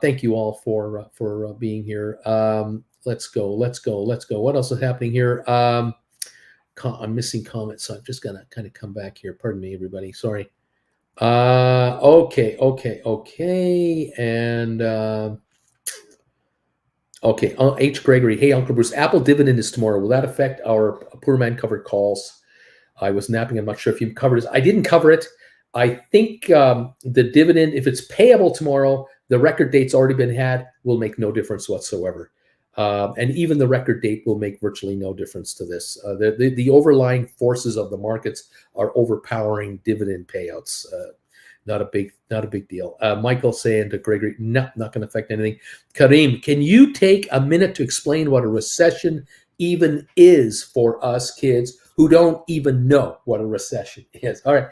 Thank you all for being here. Let's go. What else is happening here? I'm missing comments, so I'm just gonna kind of come back here. Pardon me, everybody. Sorry. Okay. And okay. H. Gregory. Hey, Uncle Bruce. Apple dividend is tomorrow. Will that affect our poor man covered calls? I was napping. I'm not sure if you covered it. I didn't cover it. I think the dividend, if it's payable tomorrow, the record date's already been had, will make no difference whatsoever. And even the record date will make virtually no difference to this. The overlying forces of the markets are overpowering dividend payouts. Not a big deal. Michael saying to Gregory, no, not going to affect anything. Kareem, can you take a minute to explain what a recession even is for us kids who don't even know what a recession is? All right.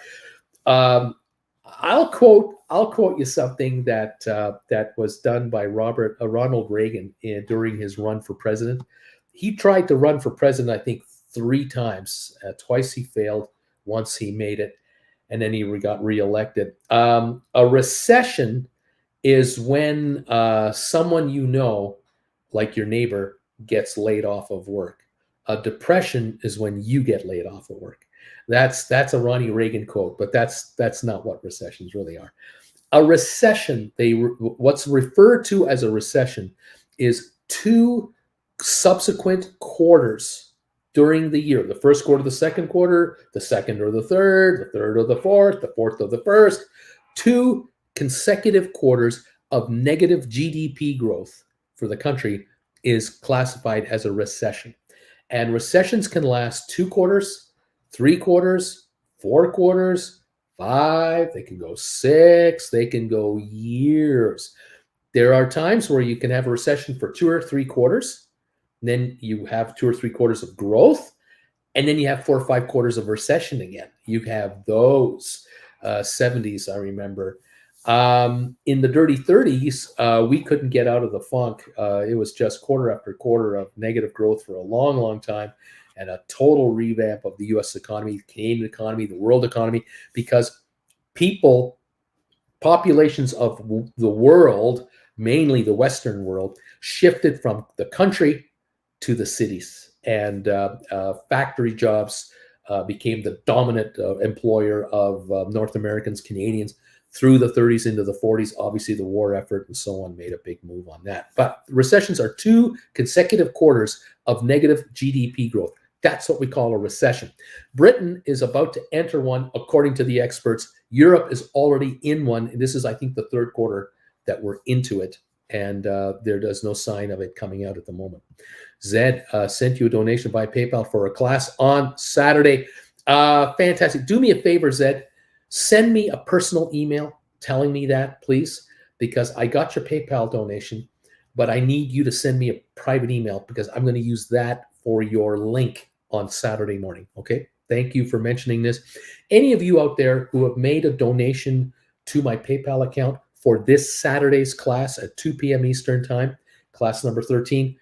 I'll quote you something that was done by Ronald Reagan during his run for president. He tried to run for president, I think, 3 times. Twice he failed. Once he made it, and then he got reelected. A recession is when someone you know, like your neighbor, gets laid off of work. A depression is when you get laid off of work. That's a Ronnie Reagan quote, but that's not what recessions really are. A recession, what's referred to as a recession, is 2 subsequent quarters during the year. The first quarter, the second quarter, the second or the third or the fourth or the first. 2 consecutive quarters of negative GDP growth for the country is classified as a recession. And recessions can last 2 quarters, 3 quarters, 4 quarters, 5, they can go 6, they can go years. There are times where you can have a recession for 2 or 3 quarters, then you have 2 or 3 quarters of growth, And then you have 4 or 5 quarters of recession again. You have those 70s, I remember. In the dirty 30s, we couldn't get out of the funk. It was just quarter after quarter of negative growth for a long, long time, and a total revamp of the U.S. economy, the Canadian economy, the world economy, because populations of the world, mainly the Western world, shifted from the country to the cities, and factory jobs became the dominant employer of North Americans, Canadians through the 30s into the 40s. Obviously, the war effort and so on made a big move on that. But recessions are 2 consecutive quarters of negative GDP growth. That's what we call a recession. Britain is about to enter one, according to the experts. Europe is already in one. And this is, I think, the 3rd quarter that we're into it. And there's no sign of it coming out at the moment. Zed sent you a donation by PayPal for a class on Saturday. Fantastic. Do me a favor, Zed. Send me a personal email telling me that, please, because I got your PayPal donation, but I need you to send me a private email because I'm going to use that for your link on Saturday morning. Okay? Thank you for mentioning this. Any of you out there who have made a donation to my PayPal account for this Saturday's class at 2 p.m. Eastern Time, class number 13,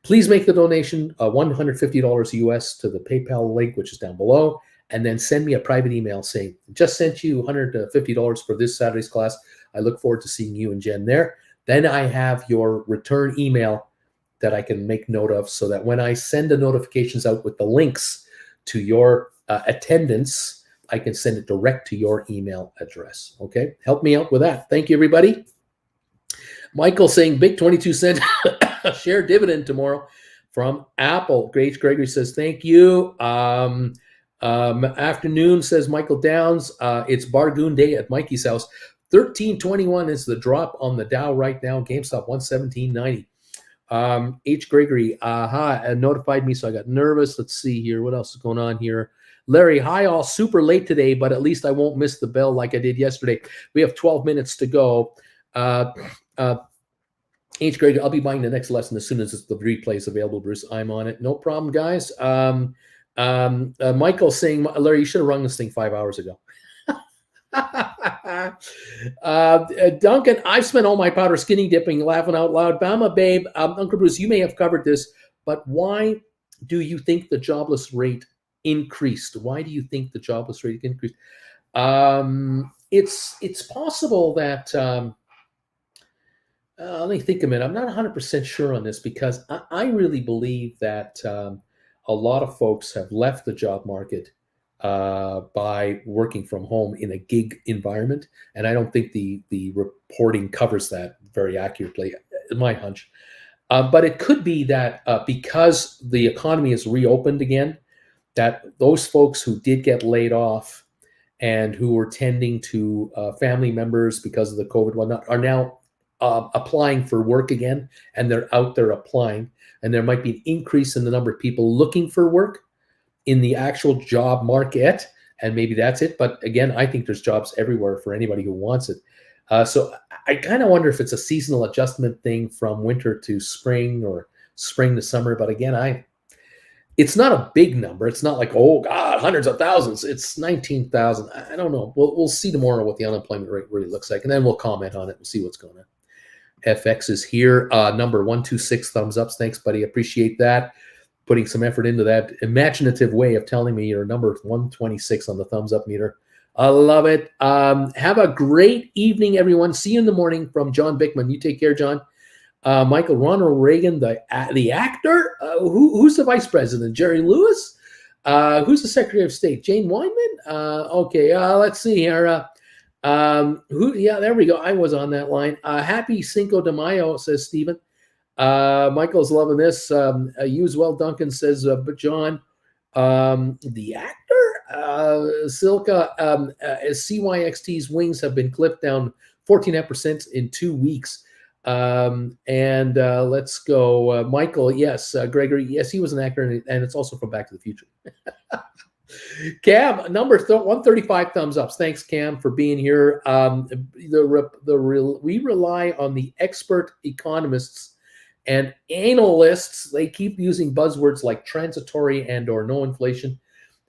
please make the donation, $150 US to the PayPal link, which is down below, and then send me a private email saying, just sent you $150 for this Saturday's class. I look forward to seeing you and Jen there. Then I have your return email that I can make note of so that when I send the notifications out with the links to your attendance, I can send it direct to your email address. Okay? Help me out with that. Thank you, everybody. Michael saying big 22-cent share dividend tomorrow from Apple. Grace Gregory says, thank you. Afternoon, says Michael Downs. It's Bargoon Day at Mikey's house. 1321 is the drop on the Dow right now. GameStop 117.90. H. Gregory, notified me, so I got nervous. Let's see here. What else is going on here? Larry, hi all. Super late today, but at least I won't miss the bell like I did yesterday. We have 12 minutes to go. H. Gregory, I'll be buying the next lesson as soon as the replay is available, Bruce. I'm on it. No problem, guys. Michael saying, Larry, you should have rung this thing 5 hours ago. Duncan, I spent all my powder skinny dipping, laughing out loud. Bama, babe, Uncle Bruce, you may have covered this, but why do you think the jobless rate increased? Why do you think the jobless rate increased? It's possible that, let me think a minute. I'm not 100% sure on this because I really believe that a lot of folks have left the job market by working from home in a gig environment. And I don't think the reporting covers that very accurately, my hunch. But it could be that because the economy is reopened again, that those folks who did get laid off and who were tending to family members because of the COVID whatnot are now applying for work again, and they're out there applying. And there might be an increase in the number of people looking for work in the actual job market, and maybe that's it. But again, I think there's jobs everywhere for anybody who wants it. So I kind of wonder if it's a seasonal adjustment thing from winter to spring or spring to summer. But again, it's not a big number. It's not like, oh God, hundreds of thousands. It's 19,000. I don't know. We'll see tomorrow what the unemployment rate really looks like, and then we'll comment on it. We'll see what's going on. FX is here. Number 126 thumbs ups. Thanks, buddy. Appreciate that. Putting some effort into that imaginative way of telling me your number 126 on the thumbs up meter. I love it. Have a great evening, everyone. See you in the morning from John Bickman. You take care, John. Michael, Ronald Reagan, the actor. Who's the vice president? Jerry Lewis? Who's the Secretary of State? Jane Weinman? Okay, let's see here. Yeah, there we go. I was on that line. Happy Cinco de Mayo, says Stephen. Michael's loving this. Use well, Duncan says, but John, the actor, Silka, CYXT's wings have been clipped down 14% in 2 weeks. Let's go. Michael, yes. Gregory, yes, he was an actor, and it's also from Back to the Future. Cam, number 135 thumbs ups. Thanks, Cam, for being here. We rely on the expert economists And analysts, they keep using buzzwords like transitory and or no inflation.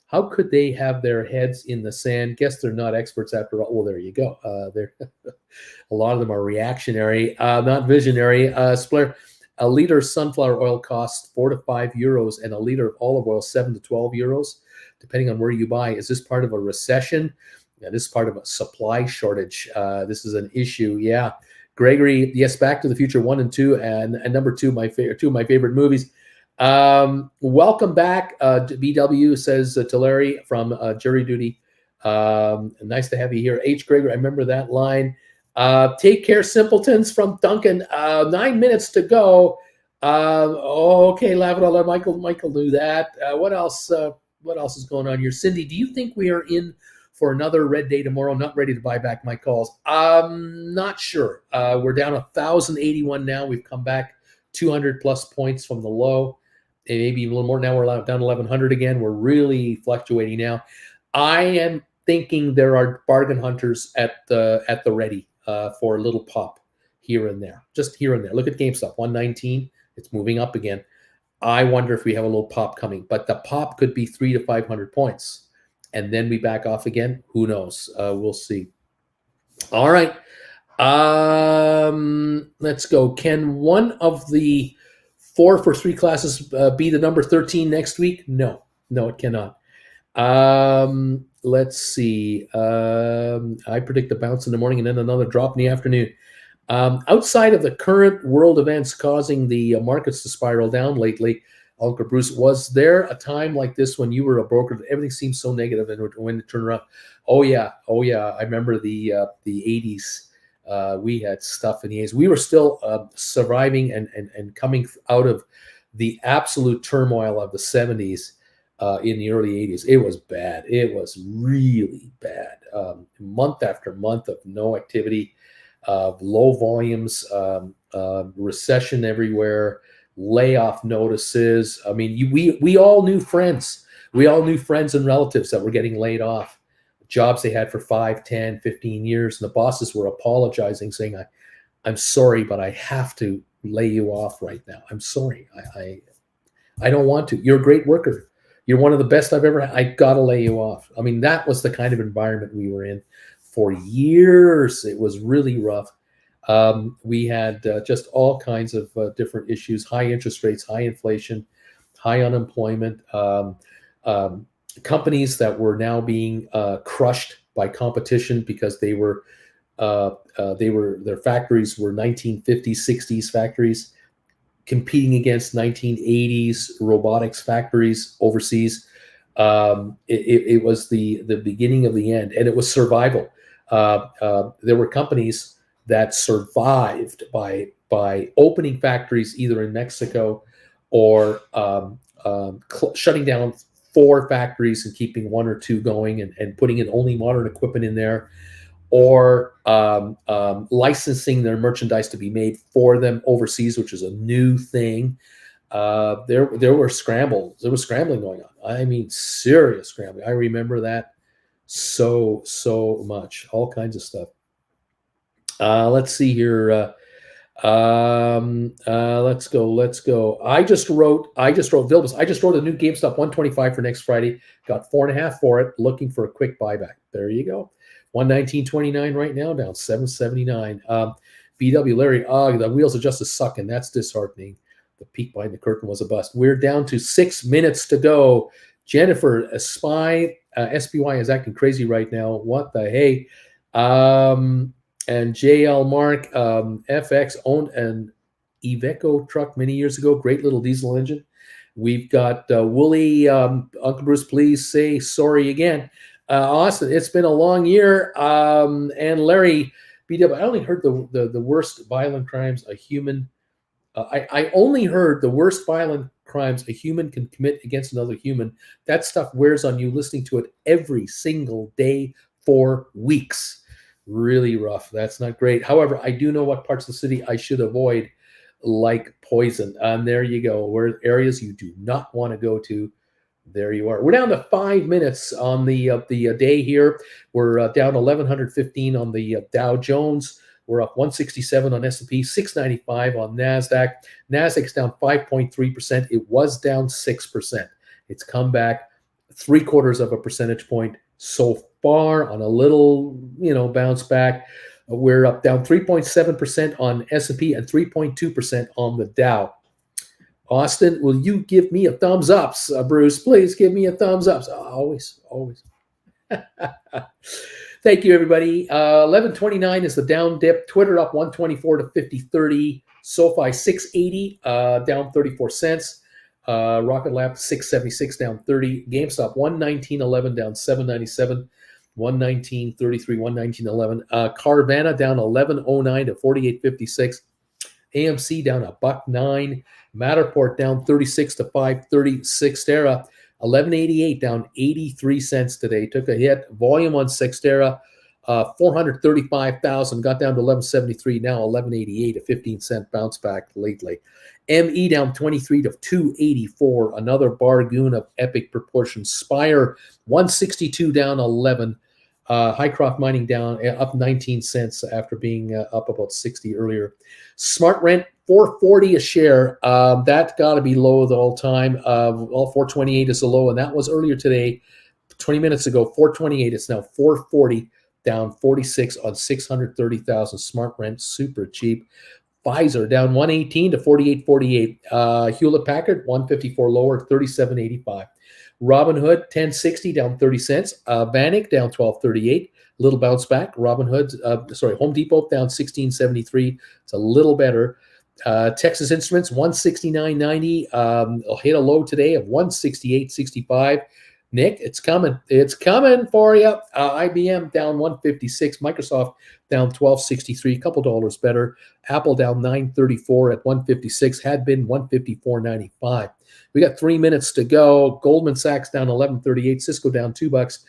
How could they have their heads in the sand? Guess they're not experts after all. Well, there you go. They're a lot of them are reactionary, not visionary. Splair, a liter of sunflower oil costs 4 to 5 euros, and a liter of olive oil 7 to 12 euros, depending on where you buy. Is this part of a recession? Yeah, this is part of a supply shortage. This is an issue. Yeah, Gregory. Yes, Back to the Future 1 and 2, and number 2, two of my favorite movies. Welcome back, BW, says to Larry from Jury Duty. Nice to have you here. H. Gregory, I remember that line. Take care, simpletons, from Duncan. 9 minutes to go. Okay, Lavador, Michael knew that. What else? What else is going on here? Cindy, do you think we are in for another red day tomorrow? Not ready to buy back my calls. Not sure. We're down 1,081 now. We've come back 200 plus points from the low. Maybe a little more now. We're down 1,100 again. We're really fluctuating now. I am thinking there are bargain hunters at the ready for a little pop here and there, just here and there. Look at GameStop, 119. It's moving up again. I wonder if we have a little pop coming, but the pop could be 300 to 500 points, and then we back off again. Who knows? We'll see. All right. Let's go. Can one of the 4 for 3 classes be the number 13 next week? No, it cannot. Let's see. I predict a bounce in the morning and then another drop in the afternoon. Outside of the current world events causing the markets to spiral down lately, Uncle Bruce, was there a time like this when you were a broker that everything seemed so negative and when it turned around? Oh yeah. I remember the 80s. We had stuff in the 80s. We were still surviving and coming out of the absolute turmoil of the 70s in the early 80s. It was bad. It was really bad. Month after month of no activity, low volumes, recession everywhere, layoff notices. I mean, we all knew friends. We all knew friends and relatives that were getting laid off. Jobs they had for 5, 10, 15 years. And the bosses were apologizing, saying, I'm sorry, but I have to lay you off right now. I'm sorry. I don't want to. You're a great worker. You're one of the best I've ever had. I got to lay you off. I mean, that was the kind of environment we were in for years. It was really rough. We had just all kinds of different issues, high interest rates, high inflation, high unemployment, companies that were now being crushed by competition because their factories were 1950s, 60s factories competing against 1980s robotics factories overseas. It was the beginning of the end, and it was survival. There were companies that survived by opening factories either in Mexico or shutting down 4 factories and keeping 1 or 2 going and putting in only modern equipment in there, or licensing their merchandise to be made for them overseas, which is a new thing. There were scrambles. There was scrambling going on. I mean, serious scrambling. I remember that so much. All kinds of stuff. Let's see here. Let's go. I just wrote Vilbus. I just wrote a new GameStop 125 for next Friday. Got 4.5 for it. Looking for a quick buyback. There you go. 119.29 right now, down 779. BW Larry, the wheels of justice suck, and that's disheartening. The peek behind the curtain was a bust. We're down to 6 minutes to go. Jennifer, SPY is acting crazy right now. What the hey? And JL Mark, FX owned an Iveco truck many years ago. Great little diesel engine. We've got Wooly, Uncle Bruce, please say sorry again. Austin, it's been a long year. And Larry, BW, I only heard the worst violent crimes a human. I only heard the worst violent crimes a human can commit against another human. That stuff wears on you listening to it every single day for weeks. Really rough. That's not great. However, I do know what parts of the city I should avoid, like poison. And there you go. Where areas you do not want to go to. There you are. We're down to 5 minutes on the day here. We're down 1,115 on the Dow Jones. We're up 167 on S&P, 695 on Nasdaq. Nasdaq's down 5.3%. It was down 6%. It's come back 0.75 of a percentage point so far on a little, bounce back. We're up down 3.7% on S&P and 3.2% on the Dow. Austin, will you give me a thumbs up? Bruce, please give me a thumbs up. Always, always. Thank you, everybody. 1129 is the down dip. Twitter up 124 to 50.30. SoFi 680, down 34 cents. Rocket Lab 676, down 30. GameStop 119.11, down 797. 119.33, 119.11. Carvana down 11.09 to 48.56. AMC down $1.09. Matterport down 36 to 5.30. Cyxtera 11.88, down 83 cents today. Took a hit. Volume on Cyxtera 435,000, got down to 11.73. Now 11.88, a 15-cent bounce back lately. ME down 23 to 284. Another bargain of epic proportions. Spire 162, down 11. Hycroft Mining down up 19 cents after being up about 60 earlier. Smart Rent 440 a share. That got to be low the whole time. All 428 is the low, and that was earlier today, 20 minutes ago. 428. It's now 440, down 46 on 630,000. Smart Rent, super cheap. Pfizer down 118 to 48.48. Hewlett Packard 154 lower, 37.85. Robinhood 1060, down 30 cents. Vanik down 12.38, little bounce back. Home Depot down 16.73. It's a little better. Texas Instruments 169.90. Hit a low today of 168.65. Nick, it's coming. It's coming for you. IBM down 156. Microsoft down 12.63. A couple dollars better. Apple down 9.34 at 156. Had been 154.95. We got 3 minutes to go. Goldman Sachs down 11.38. Cisco down $2.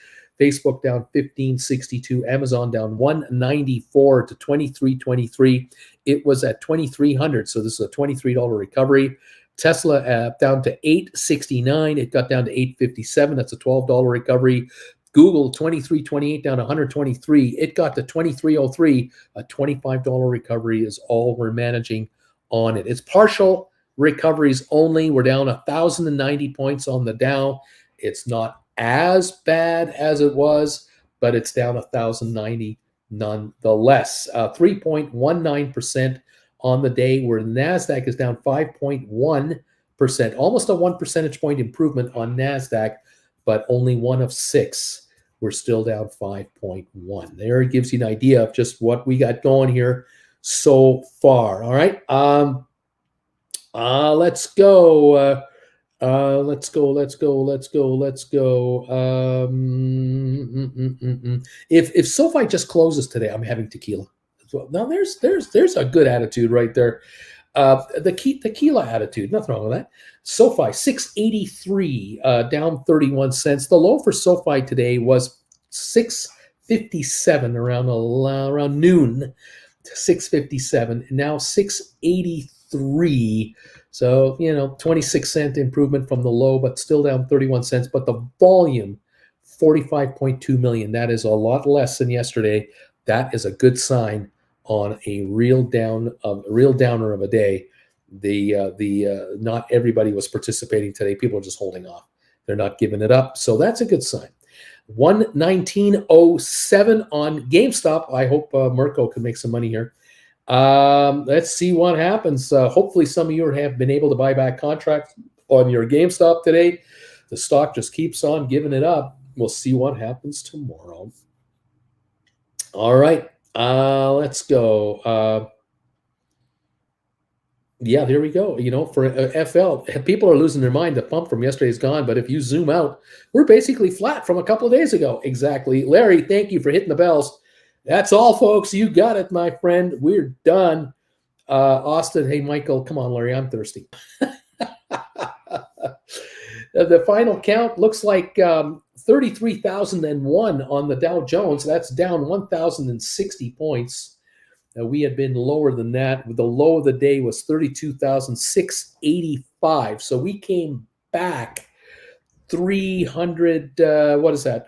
Facebook down 15.62. Amazon down 194 to 23.23. It was at 2,300, so this is a $23 recovery. Tesla down to 8.69. It got down to 8.57. That's a $12 recovery. Google 23.28, down 123. It got to 23.03. A $25 recovery is all we're managing on it. It's partial recoveries only. We're down 1,090 points on the Dow. It's not as bad as it was, but it's down 1,090 nonetheless. 3.19% on the day, where Nasdaq is down 5.1%, almost a 1 percentage point improvement on Nasdaq, but only one of six. We're still down 5.1. There it gives you an idea of just what we got going here so far. All right. Let's go. Let's go. If SoFi just closes today, I'm having tequila. Now there's a good attitude right there. The tequila attitude, nothing wrong with that. SoFi 683, down 31 cents. The low for SoFi today was 657 around noon. 657, now 683. So 26-cent improvement from the low, but still down 31 cents. But the volume, 45.2 million. That is a lot less than yesterday. That is a good sign on a real downer of a day. The not everybody was participating today. People are just holding off. They're not giving it up. So that's a good sign. 119.07 on GameStop. I hope Mirko can make some money here. Let's see what happens. Hopefully some of you have been able to buy back contracts on your GameStop today. The stock just keeps on giving it up. We'll see what happens tomorrow. All right. Let's go. Yeah, there we go. For FL, people are losing their mind. The pump from yesterday is gone, but if you zoom out, we're basically flat from a couple of days ago. Exactly. Larry, thank you for hitting the bells. That's all, folks. You got it, my friend. We're done. Austin, hey, Michael, come on, Larry, I'm thirsty. The final count looks like 33,001 on the Dow Jones. That's down 1,060 points. We had been lower than that. The low of the day was 32,685. So we came back 300. What is that?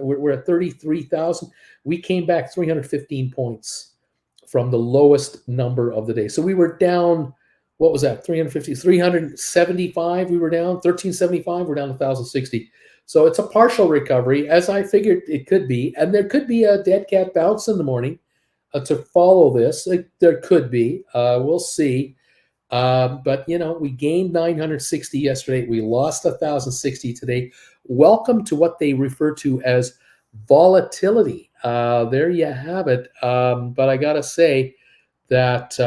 We're at 33,000. We came back 315 points from the lowest number of the day. So we were down, what was that? 350, 375. We were down 1375. We're down 1,060. So it's a partial recovery, as I figured it could be. And there could be a dead cat bounce in the morning to follow this. There could be. We'll see. But, we gained 960 yesterday. We lost 1,060 today. Welcome to what they refer to as volatility. There you have it. But I got to say that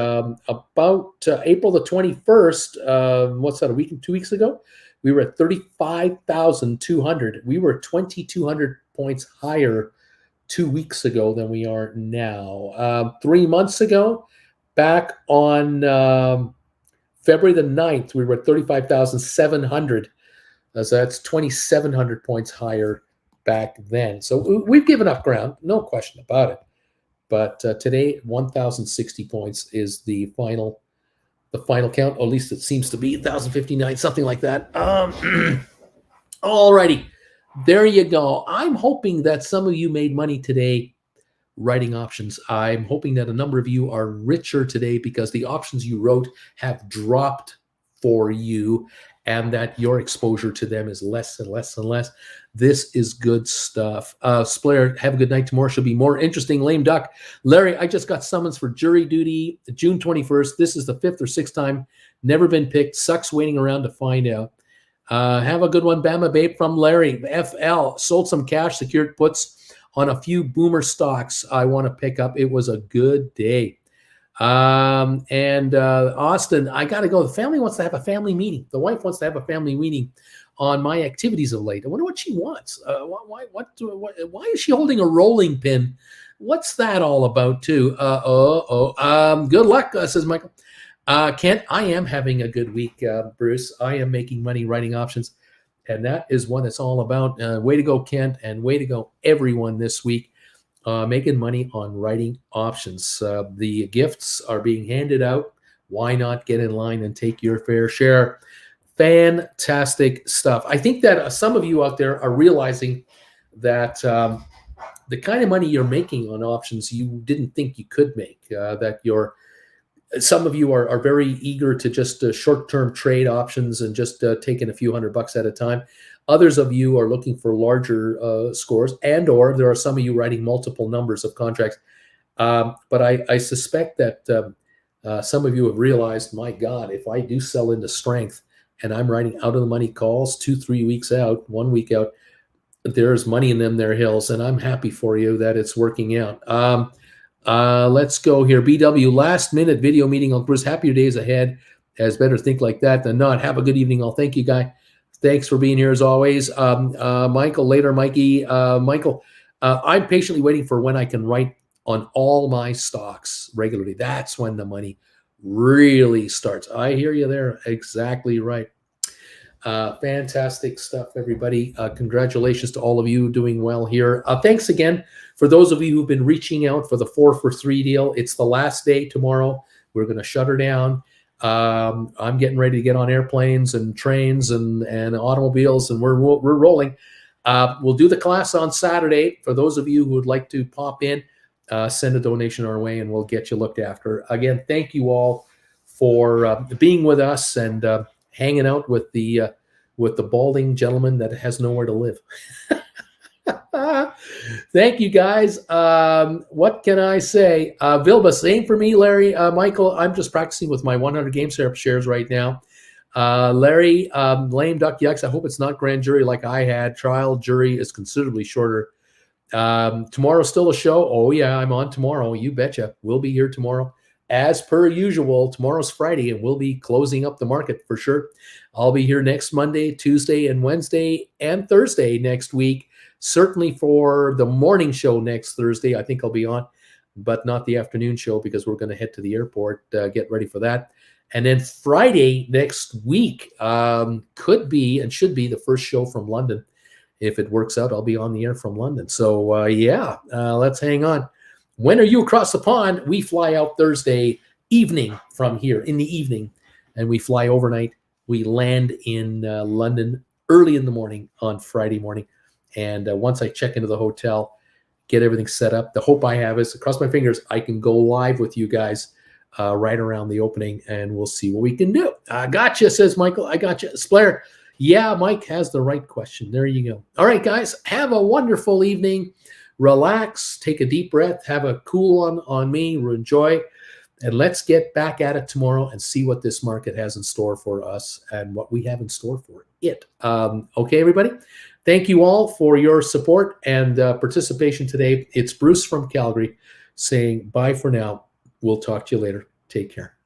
about April the 21st, what's that, 2 weeks ago? We were at 35,200. We were 2,200 points higher 2 weeks ago than we are now. 3 months ago, back on February the 9th, we were at 35,700. So that's 2,700 points higher back then. So we've given up ground, no question about it. But today, 1,060 points is the final count, or at least it seems to be 1,059, something like that. Alrighty, there you go. I'm hoping that some of you made money today writing options. I'm hoping that a number of you are richer today because the options you wrote have dropped for you and that your exposure to them is less and less and less. This is good stuff. Splair, have a good night. Tomorrow should be more interesting. Lame duck. Larry, I just got summons for jury duty June 21st. This is the 5th or 6th time. Never been picked. Sucks waiting around to find out. Have a good one. Bama Babe from Larry. FL, sold some cash secured puts on a few boomer stocks I want to pick up. It was a good day. Austin, I got to go. The family wants to have a family meeting. The wife wants to have a family meeting on my activities of late. I wonder what she wants. Why is she holding a rolling pin? What's that all about too? Good luck, says Michael. Kent, I am having a good week, Bruce. I am making money writing options. And that is what it's all about. Way to go, Kent, and way to go, everyone, this week. Making money on writing options. The gifts are being handed out. Why not get in line and take your fair share? Fantastic stuff. I think that some of you out there are realizing that the kind of money you're making on options you didn't think you could make. Some of you are very eager to just short-term trade options and just taking a few $100 at a time. Others of you are looking for larger scores, or there are some of you writing multiple numbers of contracts. But I suspect that some of you have realized, my God, if I do sell into strength and I'm writing out of the money calls 2-3 weeks out, 1 week out, there's money in them there hills, and I'm happy for you that it's working out. Let's go here. BW, last minute video meeting on Bruce. Happier days ahead. As better think like that than not. Have a good evening all. Thank you, Guy. Thanks for being here as always. Michael, later, Mikey. Michael, I'm patiently waiting for when I can write on all my stocks regularly. That's when the money really starts. I hear you there. Exactly right. Fantastic stuff, everybody. Congratulations to all of you doing well here. Thanks again for those of you who've been reaching out for the 4-for-3 deal. It's the last day tomorrow. We're going to shut her down. I'm getting ready to get on airplanes and trains and automobiles, and we're rolling. We'll do the class on Saturday. For those of you who would like to pop in, send a donation our way, and we'll get you looked after. Again, thank you all for being with us and hanging out with the balding gentleman that has nowhere to live. Thank you, guys. What can I say? Vilba, same for me, Larry. Michael, I'm just practicing with my 100 game syrup shares right now. Larry, lame duck yucks. I hope it's not grand jury like I had. Trial jury is considerably shorter. Tomorrow's still a show. Oh, yeah, I'm on tomorrow. You betcha. We'll be here tomorrow. As per usual, tomorrow's Friday, and we'll be closing up the market for sure. I'll be here next Monday, Tuesday, and Wednesday, and Thursday next week. Certainly for the morning show next Thursday, I think I'll be on, but not the afternoon show because we're going to head to the airport, get ready for that. And then Friday next week could be and should be the first show from London. If it works out, I'll be on the air from London. So, let's hang on. When are you across the pond? We fly out Thursday evening from here in the evening, and we fly overnight. We land in London early in the morning on Friday morning. And once I check into the hotel, get everything set up. The hope I have is, cross my fingers, I can go live with you guys right around the opening, and we'll see what we can do. I gotcha, says Michael. I gotcha. Splair, yeah, Mike has the right question. There you go. All right, guys, have a wonderful evening. Relax, take a deep breath, have a cool one on me, enjoy, and let's get back at it tomorrow and see what this market has in store for us and what we have in store for it. Okay, everybody. Thank you all for your support and participation today. It's Bruce from Calgary saying bye for now. We'll talk to you later. Take care.